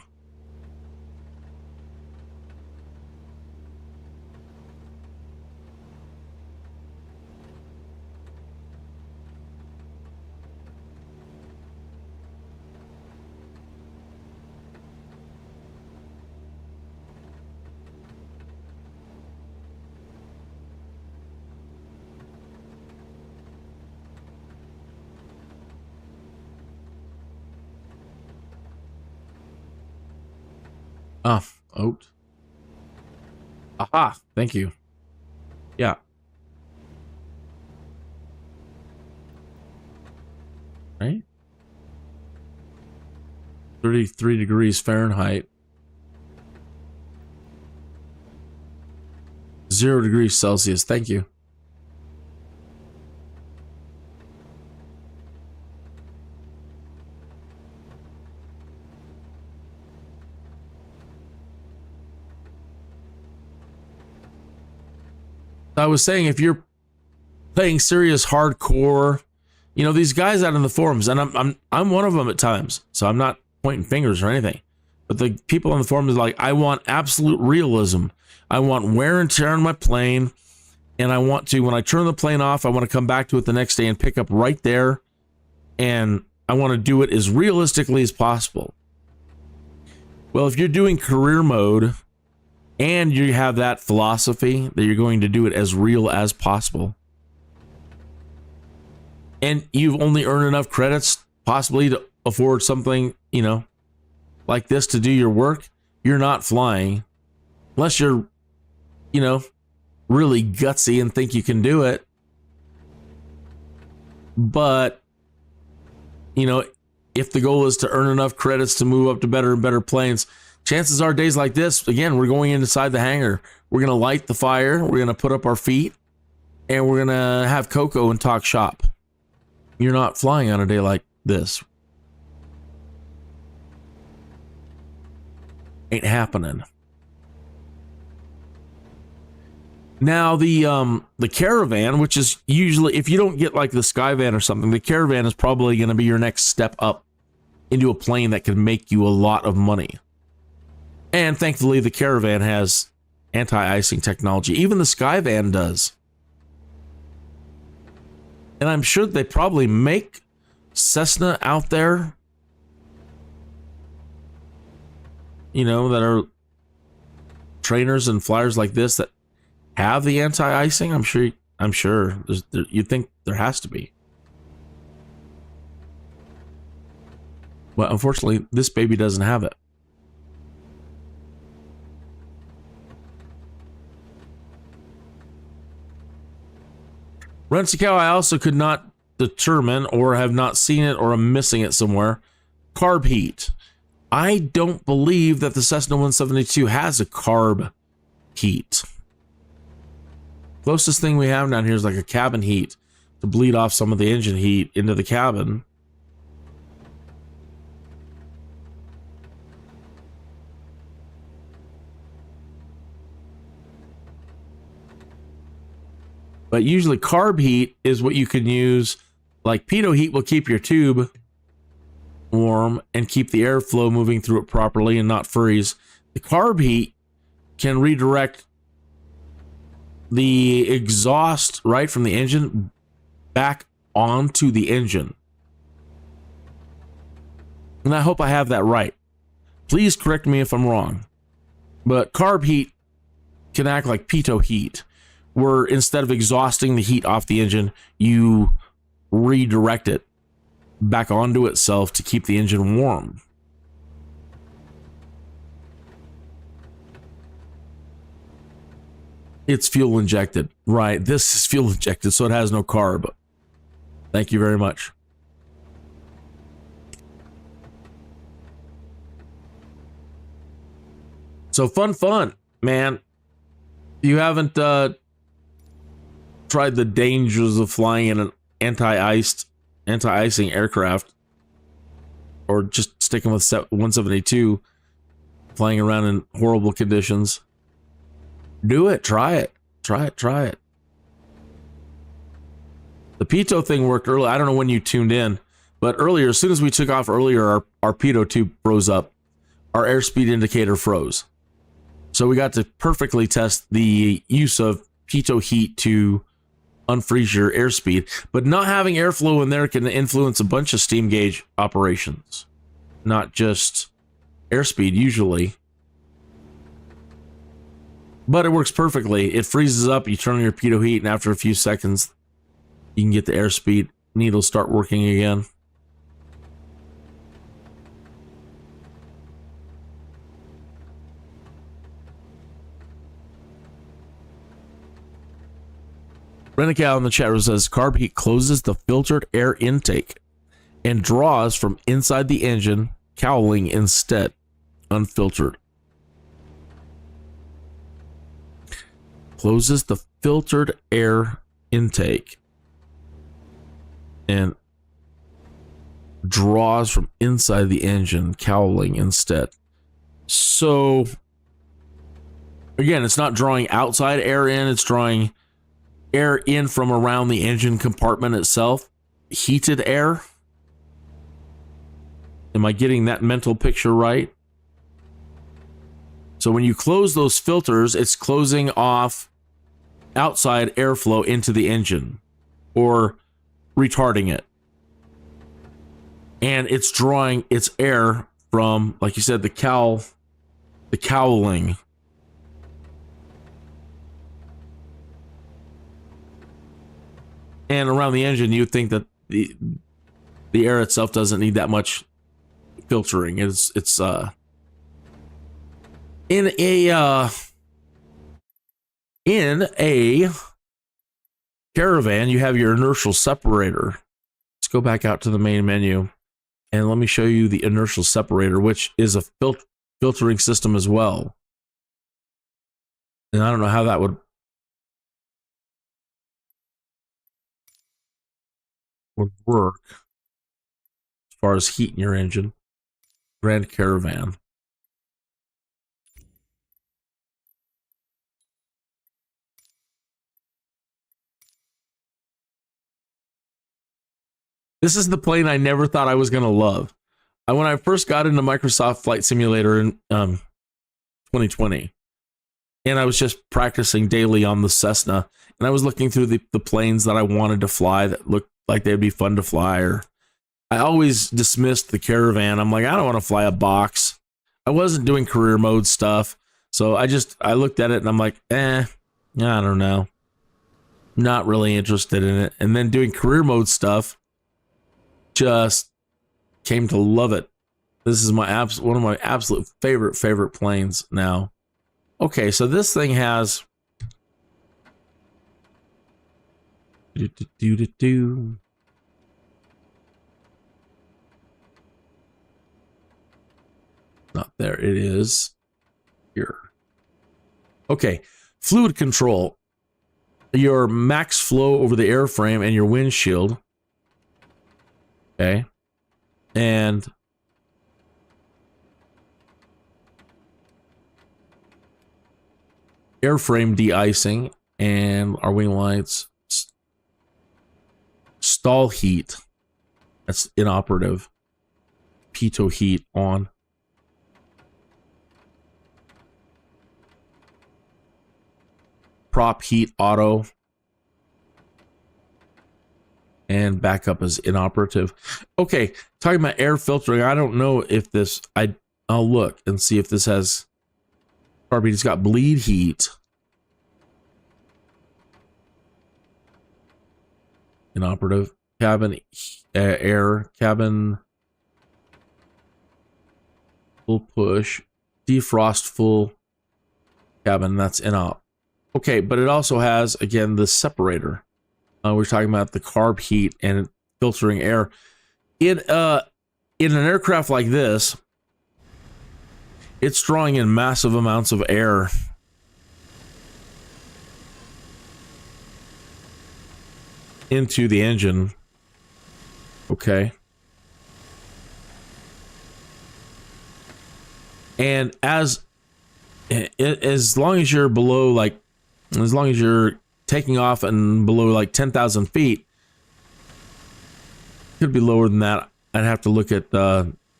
[SPEAKER 1] Ah, oat. Aha, thank you. Yeah. Right? 33 degrees Fahrenheit. 0 degrees Celsius. Thank you. I was saying, if you're playing serious hardcore, you know, these guys out in the forums, and I'm one of them at times, so I'm not pointing fingers or anything, but the people on the forums are like, I want absolute realism. I want wear and tear on my plane, and I want to, when I turn the plane off, I want to come back to it the next day and pick up right there, and I want to do it as realistically as possible. Well, if you're doing career mode and you have that philosophy that you're going to do it as real as possible, and you've only earned enough credits possibly to afford something, you know, like this to do your work, you're not flying unless you're, you know, really gutsy and think you can do it. But, you know, if the goal is to earn enough credits to move up to better and better planes, chances are days like this, again, we're going inside the hangar. We're going to light the fire. We're going to put up our feet, and we're going to have cocoa and talk shop. You're not flying on a day like this. Ain't happening. Now, the Caravan, which is usually, if you don't get like the Skyvan or something, the Caravan is probably going to be your next step up into a plane that can make you a lot of money. And thankfully, the Caravan has anti-icing technology. Even the Skyvan does. And I'm sure they probably make Cessna out there, you know, that are trainers and flyers like this that have the anti-icing. I'm sure you'd think there has to be. But unfortunately, this baby doesn't have it. Rensicow, I also could not determine, or have not seen it, or I'm missing it somewhere. Carb heat. I don't believe that the Cessna 172 has a carb heat. Closest thing we have down here is like a cabin heat to bleed off some of the engine heat into the cabin. But usually carb heat is what you can use. Like pitot heat will keep your tube warm and keep the airflow moving through it properly and not freeze. The carb heat can redirect the exhaust right from the engine back onto the engine. And I hope I have that right. Please correct me if I'm wrong. But carb heat can act like pitot heat, where instead of exhausting the heat off the engine, you redirect it back onto itself to keep the engine warm. It's fuel injected. Right, this is fuel injected, so it has no carb. Thank you very much. So fun, man. You haven't tried the dangers of flying in an anti-icing aircraft, or just sticking with 172, flying around in horrible conditions. Do it. Try it. Try it. The pitot thing worked early. I don't know when you tuned in, but earlier, as soon as we took off earlier, our pitot tube froze up. Our airspeed indicator froze. So we got to perfectly test the use of pitot heat to unfreeze your airspeed, but not having airflow in there can influence a bunch of steam gauge operations, not just airspeed usually. But it works perfectly. It freezes up, you turn on your pitot heat, and after a few seconds, you can get the airspeed needles start working again. Renegade in the chat room says carb heat closes the filtered air intake and draws from inside the engine, cowling instead, unfiltered. Closes the filtered air intake and draws from inside the engine, cowling instead. So again, it's not drawing outside air in, it's drawing air in from around the engine compartment itself. Heated air. Am I getting that mental picture right? So when you close those filters, it's closing off outside airflow into the engine or retarding it. And it's drawing its air from, like you said, the cowling. And around the engine, you'd think that the air itself doesn't need that much filtering. It's in a Caravan, you have your inertial separator. Let's go back out to the main menu and let me show you the inertial separator, which is a filtering system as well. And I don't know how that would work as far as heat in your engine. Grand Caravan. This is the plane I never thought I was going to love. When I first got into Microsoft Flight Simulator in 2020, and I was just practicing daily on the Cessna, and I was looking through the planes that I wanted to fly that looked like they'd be fun to fly, or I always dismissed the Caravan. I'm like, I don't want to fly a box. I wasn't doing career mode stuff, so I looked at it and I'm like, I don't know. Not really interested in it. And then doing career mode stuff, just came to love it. This is one of my absolute favorite planes now. Okay, so this thing has not there, it is here. Okay, fluid control, your max flow over the airframe and your windshield. Okay, and airframe de-icing and our wing lights. Stall heat, that's inoperative. Pitot heat on. Prop heat auto. And backup is inoperative. Okay, talking about air filtering, I don't know if this, I'll look and see if this has, it's got bleed heat. Inoperative. Cabin air, cabin full push, defrost full cabin, that's inop. Okay, but it also has, again, the separator. We're talking about the carb heat and filtering air. In an aircraft like this, it's drawing in massive amounts of air. Into the engine. Okay. And as long as you're below, like, as long as you're taking off and below like 10,000 feet, Could be lower than that. I'd have to look at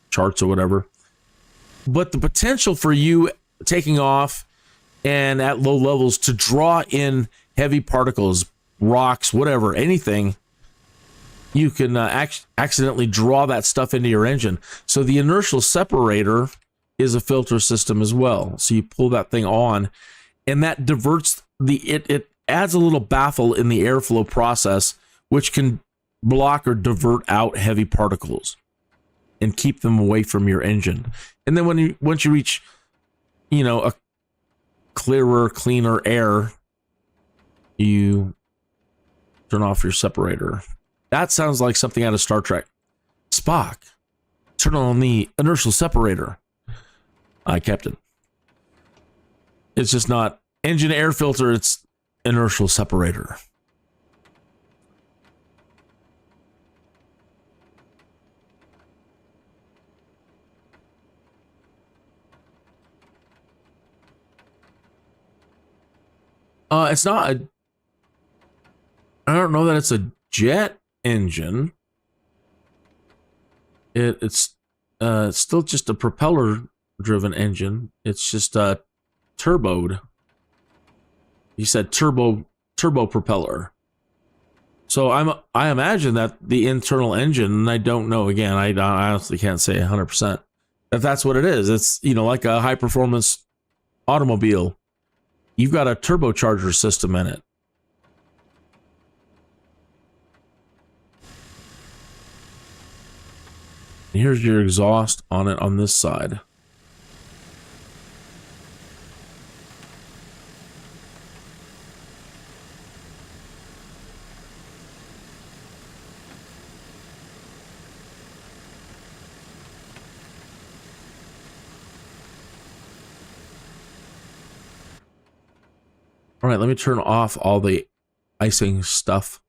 [SPEAKER 1] charts or whatever. But the potential for you taking off and at low levels to draw in heavy particles, rocks, whatever, anything, you can accidentally draw that stuff into your engine. So the inertial separator is a filter system as well. So you pull that thing on, and that diverts it adds a little baffle in the airflow process, which can block or divert out heavy particles and keep them away from your engine. And then once you reach, a clearer, cleaner air, you turn off your separator. That sounds like something out of Star Trek. Spock, turn on the inertial separator. Aye, Captain. It's just not engine air filter, it's inertial separator. It's not I don't know that it's a jet engine. It's still just a propeller driven engine. It's just turboed. You said turbo propeller. So I imagine that the internal engine, and I don't know, again, I honestly can't say 100%, that that's what it is. It's, like a high performance automobile. You've got a turbocharger system in it. And here's your exhaust on it on this side. All right, let me turn off all the icing stuff.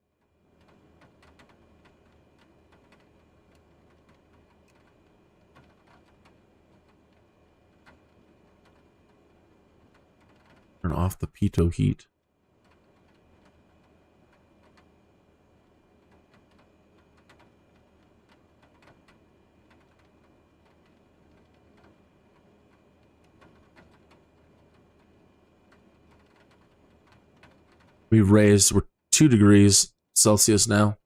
[SPEAKER 1] Turn off the pitot heat. We're 2 degrees Celsius now.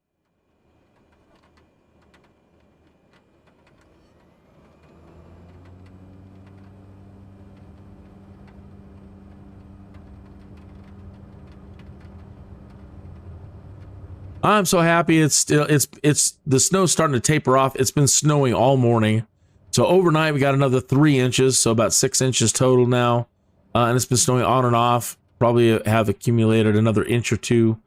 [SPEAKER 1] I'm so happy it's the snow's starting to taper off. It's been snowing all morning. So overnight we got another 3 inches, so about 6 inches total now. And it's been snowing on and off. Probably have accumulated another inch or 2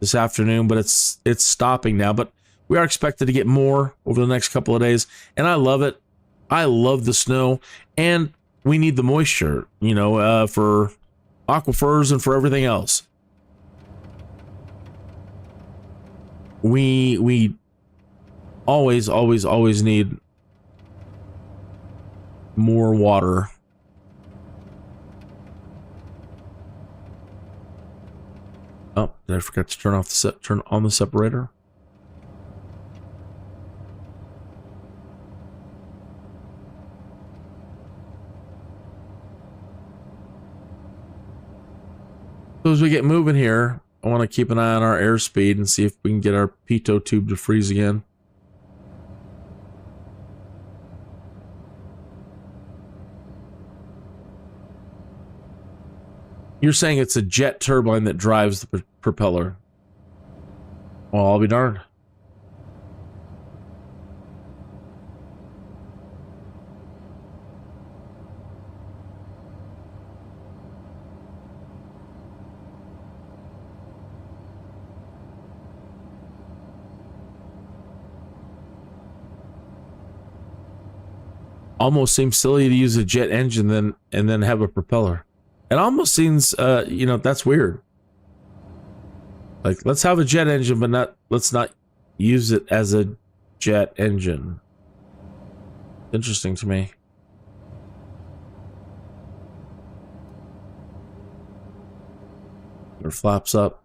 [SPEAKER 1] this afternoon, but it's stopping now. But we are expected to get more over the next couple of days, and I love it. I love the snow, and we need the moisture, for aquifers and for everything else. We always need more water. Oh, did I forget to turn on the separator? So as we get moving here, I want to keep an eye on our airspeed and see if we can get our pitot tube to freeze again. You're saying it's a jet turbine that drives the propeller. Well, I'll be darned. Almost seems silly to use a jet engine and then have a propeller. It almost seems, that's weird. Like, let's have a jet engine, but let's not use it as a jet engine. Interesting to me. Or flaps up.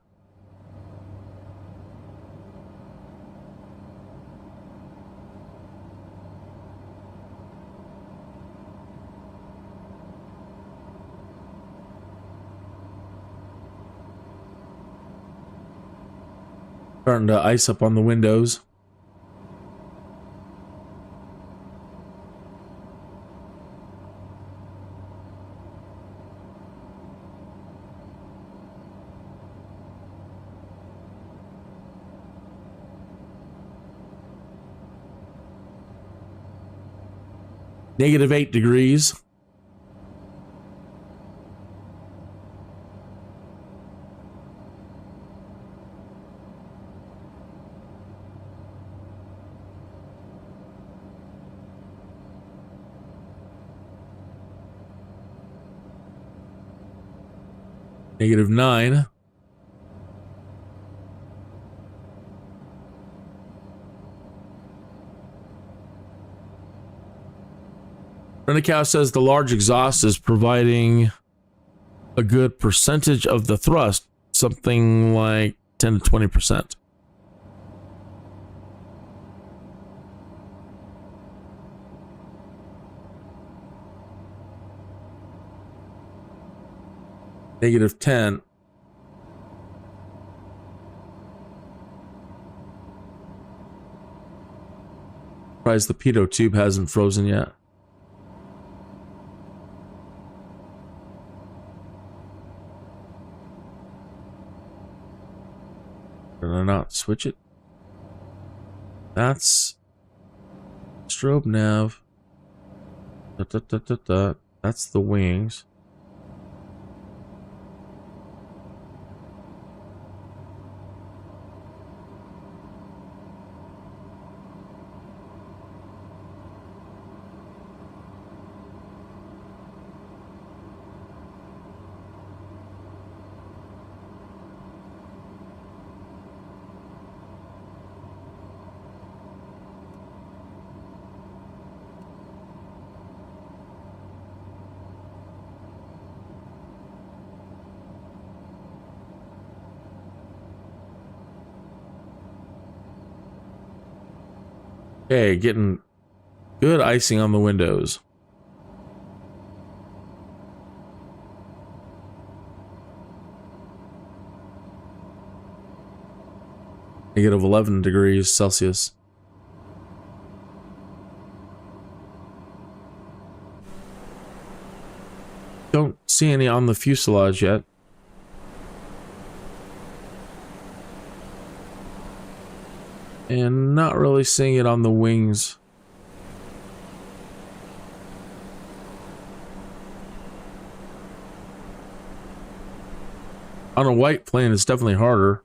[SPEAKER 1] Starting to ice up on the windows. -8 degrees. -9. Rennecow says the large exhaust is providing a good percentage of the thrust, something like 10 to 20%. -10. Surprised the pitot tube hasn't frozen yet. Did I not switch it? That's strobe nav. That's the wings. Okay, getting good icing on the windows. -11 degrees Celsius. Don't see any on the fuselage yet. And not really seeing it on the wings. On a white plane, it's definitely harder.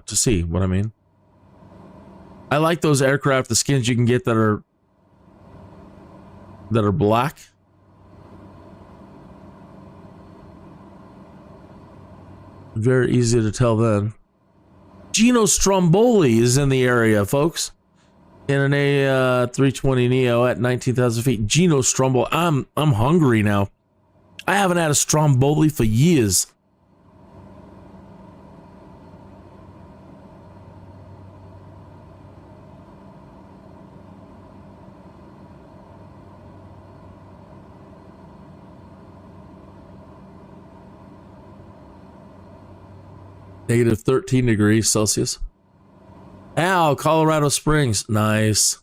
[SPEAKER 1] To see what I mean. I like those aircraft, the skins you can get that are black. Very easy to tell then. Gino Stromboli is in the area, folks. In an A320 Neo at 19,000 feet. Gino Stromboli. I'm hungry now. I haven't had a Stromboli for years. -13 degrees Celsius. Ow, Colorado Springs. Nice.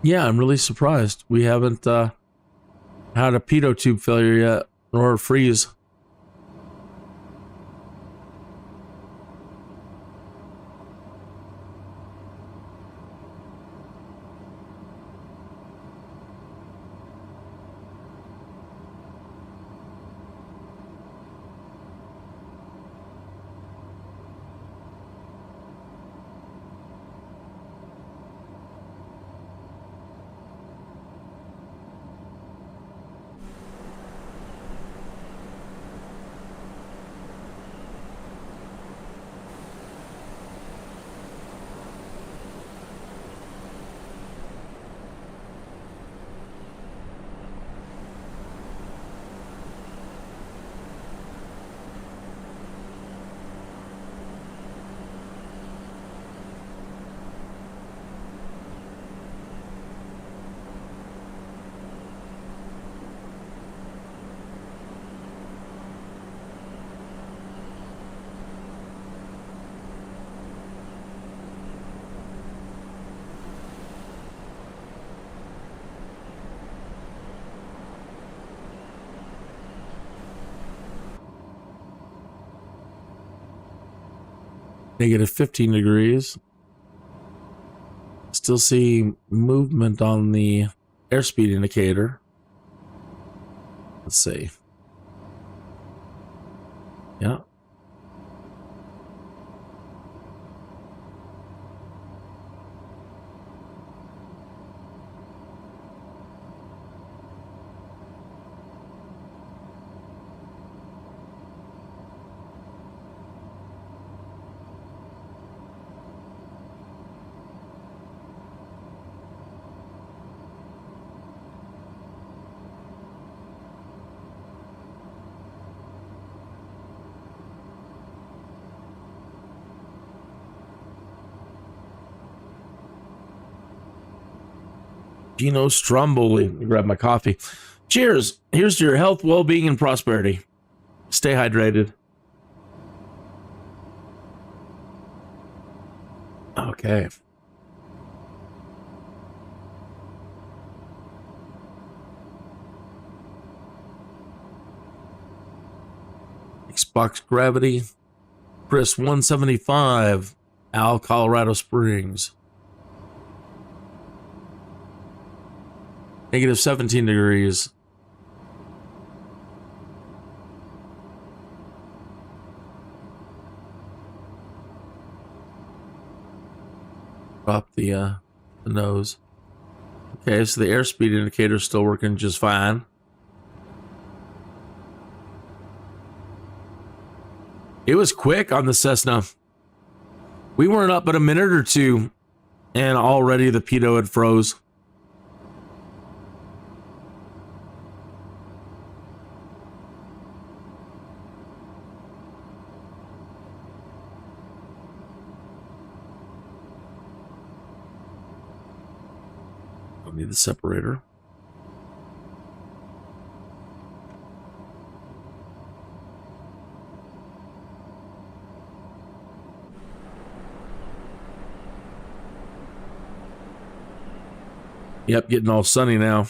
[SPEAKER 1] Yeah, I'm really surprised. We haven't had a pitot tube failure yet, nor a freeze. Negative 15 degrees. Still see movement on the airspeed indicator. Let's see. Yeah. Gino Stromboli. Grab my coffee. Cheers. Here's to your health, well-being, and prosperity. Stay hydrated. Okay. Xbox Gravity. Chris 175. Al, Colorado Springs. Negative 17 degrees. Drop the nose. Okay, so the airspeed indicator is still working just fine. It was quick on the Cessna. We weren't up but a minute or two, and already the pitot had froze. Need the separator. Yep, getting all sunny now.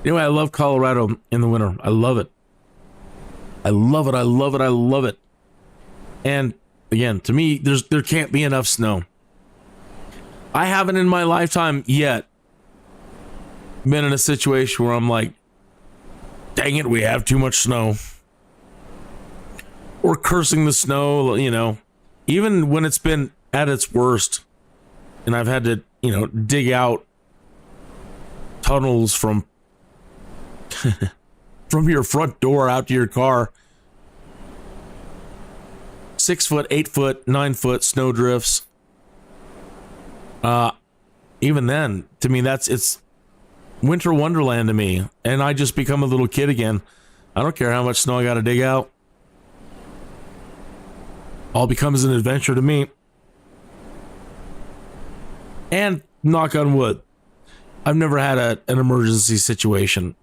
[SPEAKER 1] Anyway, I love Colorado in the winter. I love it. I love it. I love it. I love it. And again, to me, there can't be enough snow. I haven't in my lifetime yet been in a situation where I'm like, dang it, we have too much snow. Or cursing the snow, you know, even when it's been at its worst and I've had to, you know, dig out tunnels from your front door out to your car. 6 foot, 8 foot, 9 foot snow drifts. Even then, to me, it's winter wonderland to me. And I just become a little kid again. I don't care how much snow I got to dig out. All becomes an adventure to me. And knock on wood, I've never had an emergency situation.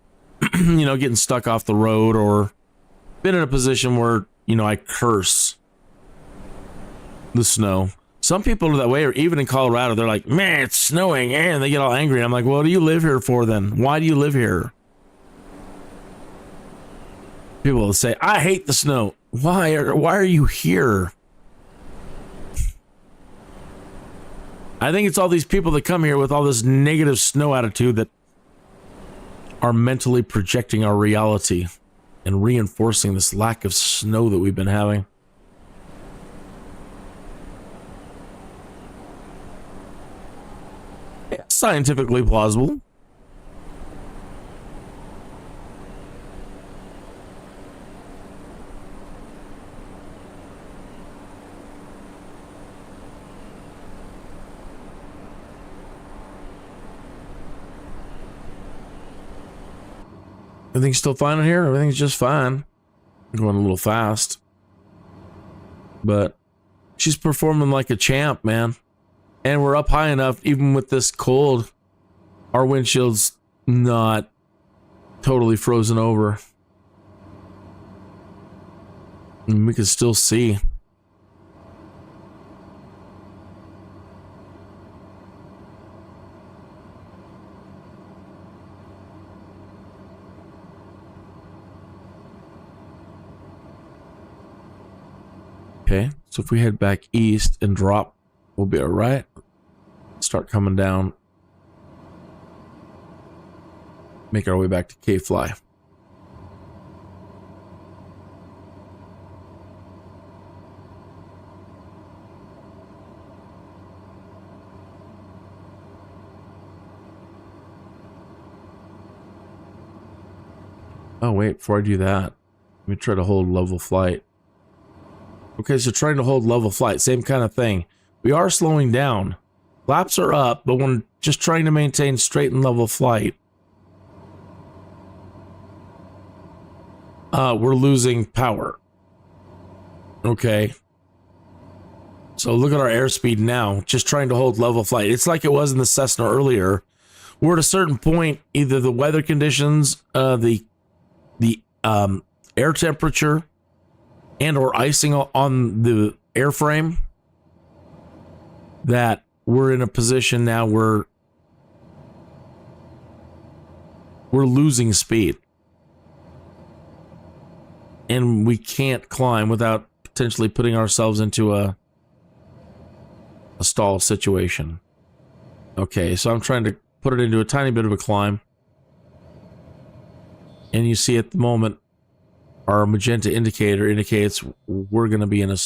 [SPEAKER 1] You know, getting stuck off the road or been in a position where, you know, I curse the snow. Some people are that way, or even in Colorado, they're like, man, it's snowing, and they get all angry. I'm like, well, what do you live here for then? Why do you live here? People will say, I hate the snow. Why are you here? I think it's all these people that come here with all this negative snow attitude that are mentally projecting our reality and reinforcing this lack of snow that we've been having. Yeah, scientifically plausible. Everything's still fine in here. Everything's just fine. I'm going a little fast, but She's performing like a champ, man. And we're up high enough, even with this cold, our windshield's not totally frozen over. And we can still see. Okay, so if we head back east and drop, we'll be all right. Start coming down. Make our way back to K-Fly. Oh, wait, before I do that, let me try to hold level flight. Okay, so trying to hold level flight, same kind of thing. We are slowing down. Flaps are up, but we're just trying to maintain straight and level flight. We're losing power. Okay. So look at our airspeed now, just trying to hold level flight. It's like it was in the Cessna earlier. We're at a certain point, either the weather conditions, the air temperature, and or icing on the airframe, that we're in a position now where we're losing speed. And we can't climb without potentially putting ourselves into a stall situation. Okay, so I'm trying to put it into a tiny bit of a climb. And you see at the moment, our magenta indicator indicates we're going to be in a...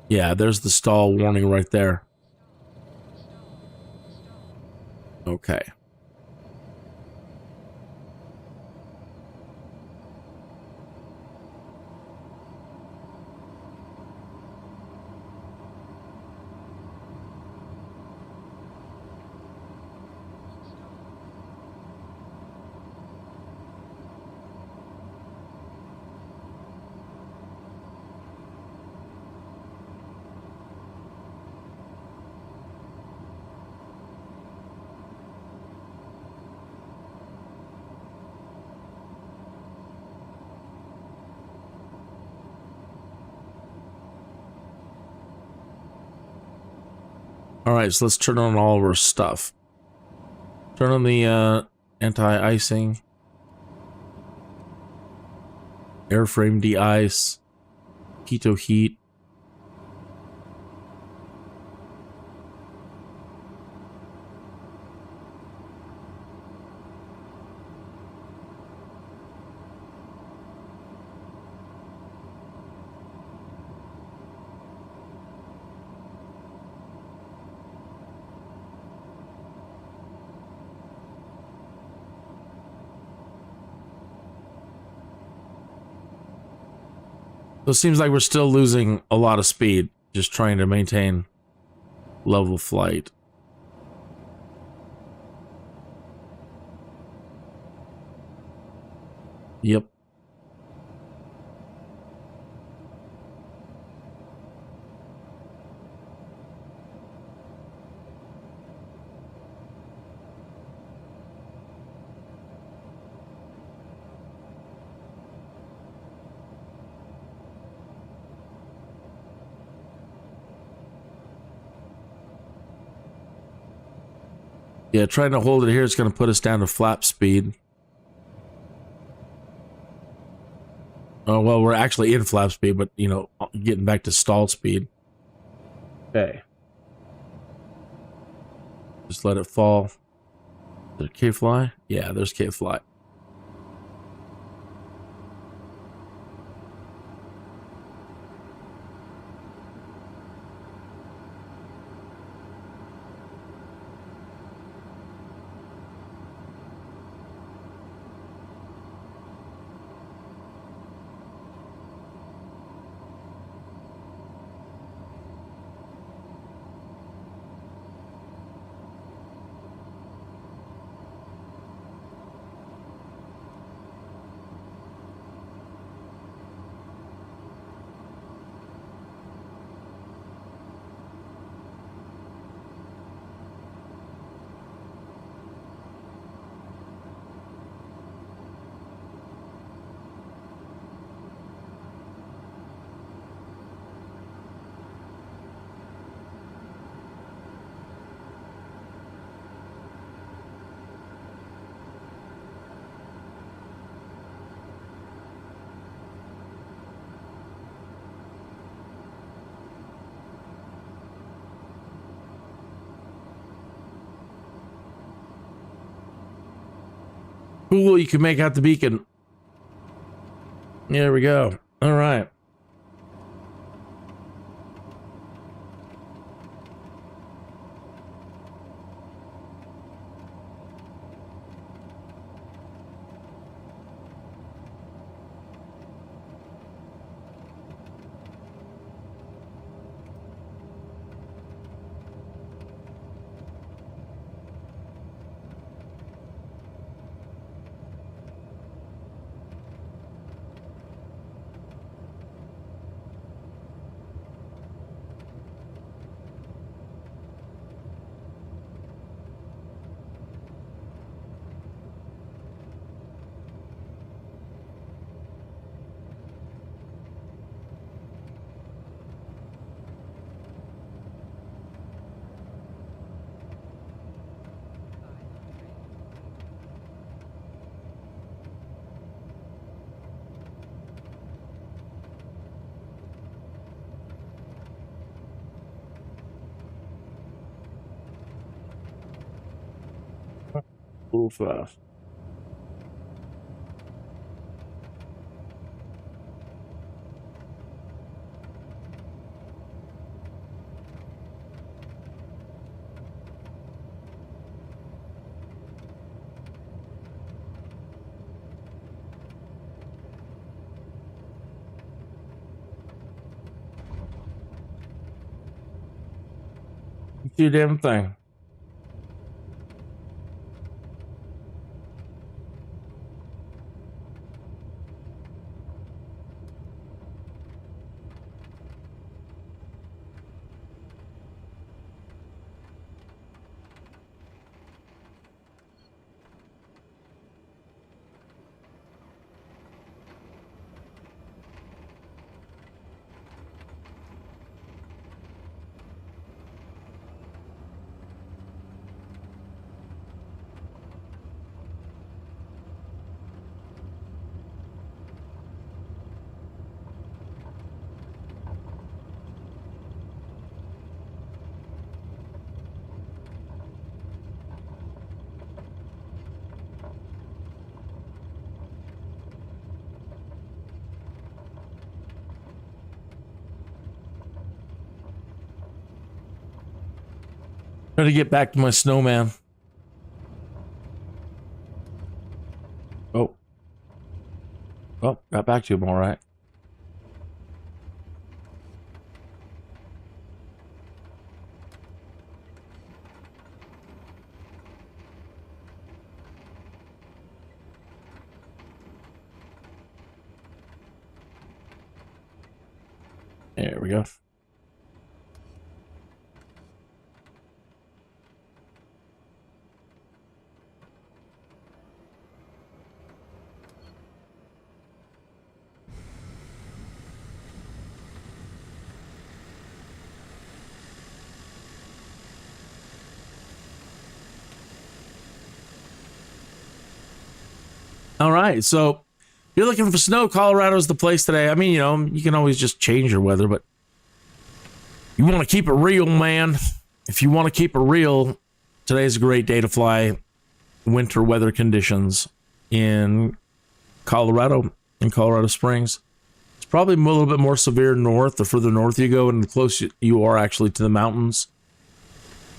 [SPEAKER 1] Yeah, there's the stall warning right there. Okay. All right, so let's turn on all of our stuff. Turn on the anti-icing, airframe de-ice, keto heat. So it seems like we're still losing a lot of speed, just trying to maintain level flight. Yep. Yeah, trying to hold it here is going to put us down to flap speed. Oh, well, we're actually in flap speed, but, you know, getting back to stall speed. Okay. Just let it fall. Is there K-Fly? Yeah, there's K-Fly. Cool, you can make out the beacon. There we go. All right. A little fast. Do damn thing. Try to get back to my snowman. Oh. Oh, got back to him all right. There we go. All right, so if you're looking for snow, Colorado's the place today. I mean, you know, you can always just change your weather, but you want to keep it real, man. If you want to keep it real, today's a great day to fly winter weather conditions in Colorado, in Colorado Springs. It's probably a little bit more severe north. The further north you go and the closer you are actually to the mountains.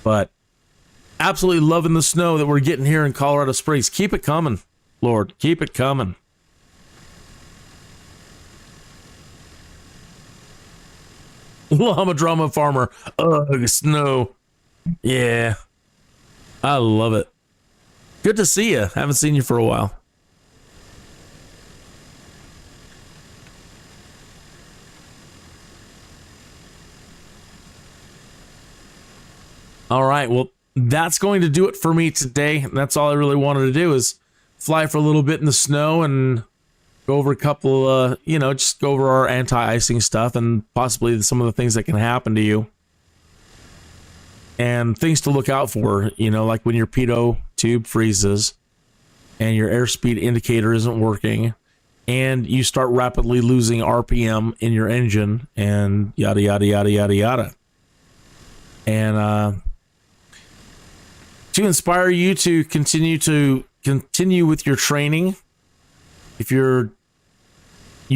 [SPEAKER 1] But absolutely loving the snow that we're getting here in Colorado Springs. Keep it coming. Lord, keep it coming. Llama drama farmer. Ugh, snow. Yeah. I love it. Good to see you. Haven't seen you for a while. All right. Well, that's going to do it for me today. That's all I really wanted to do is fly for a little bit in the snow and go over a couple, just go over our anti-icing stuff and possibly some of the things that can happen to you. And things to look out for, like when your pitot tube freezes and your airspeed indicator isn't working and you start rapidly losing RPM in your engine and yada, yada, yada, yada, yada. And to inspire you to continue to continue with your training. If you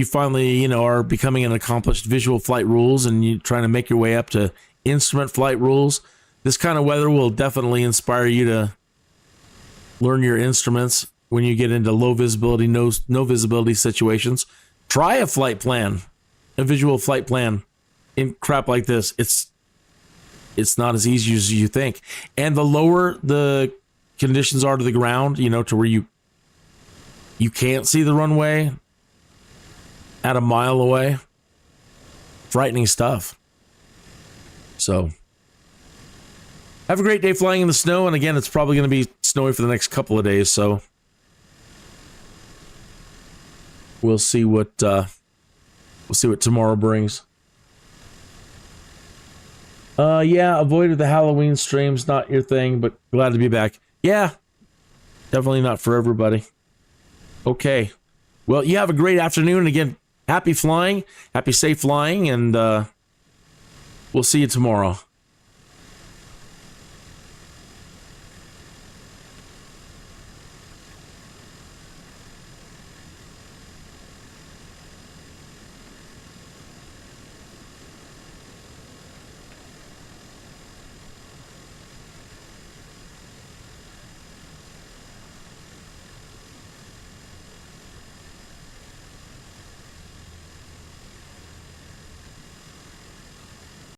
[SPEAKER 1] finally, are becoming an accomplished visual flight rules and you're trying to make your way up to instrument flight rules, this kind of weather will definitely inspire you to learn your instruments when you get into low visibility, no visibility situations. Try a flight plan, a visual flight plan in crap like this. It's not as easy as you think. And the lower the conditions are to the ground, to where you can't see the runway at a mile away, frightening stuff. So have a great day flying in the snow. And again, it's probably going to be snowy for the next couple of days. So we'll see what tomorrow brings. Yeah, avoided the Halloween streams, not your thing, but glad to be back. Yeah, definitely not for everybody. Okay. Well, you have a great afternoon. Again, happy flying, happy safe flying, and we'll see you tomorrow.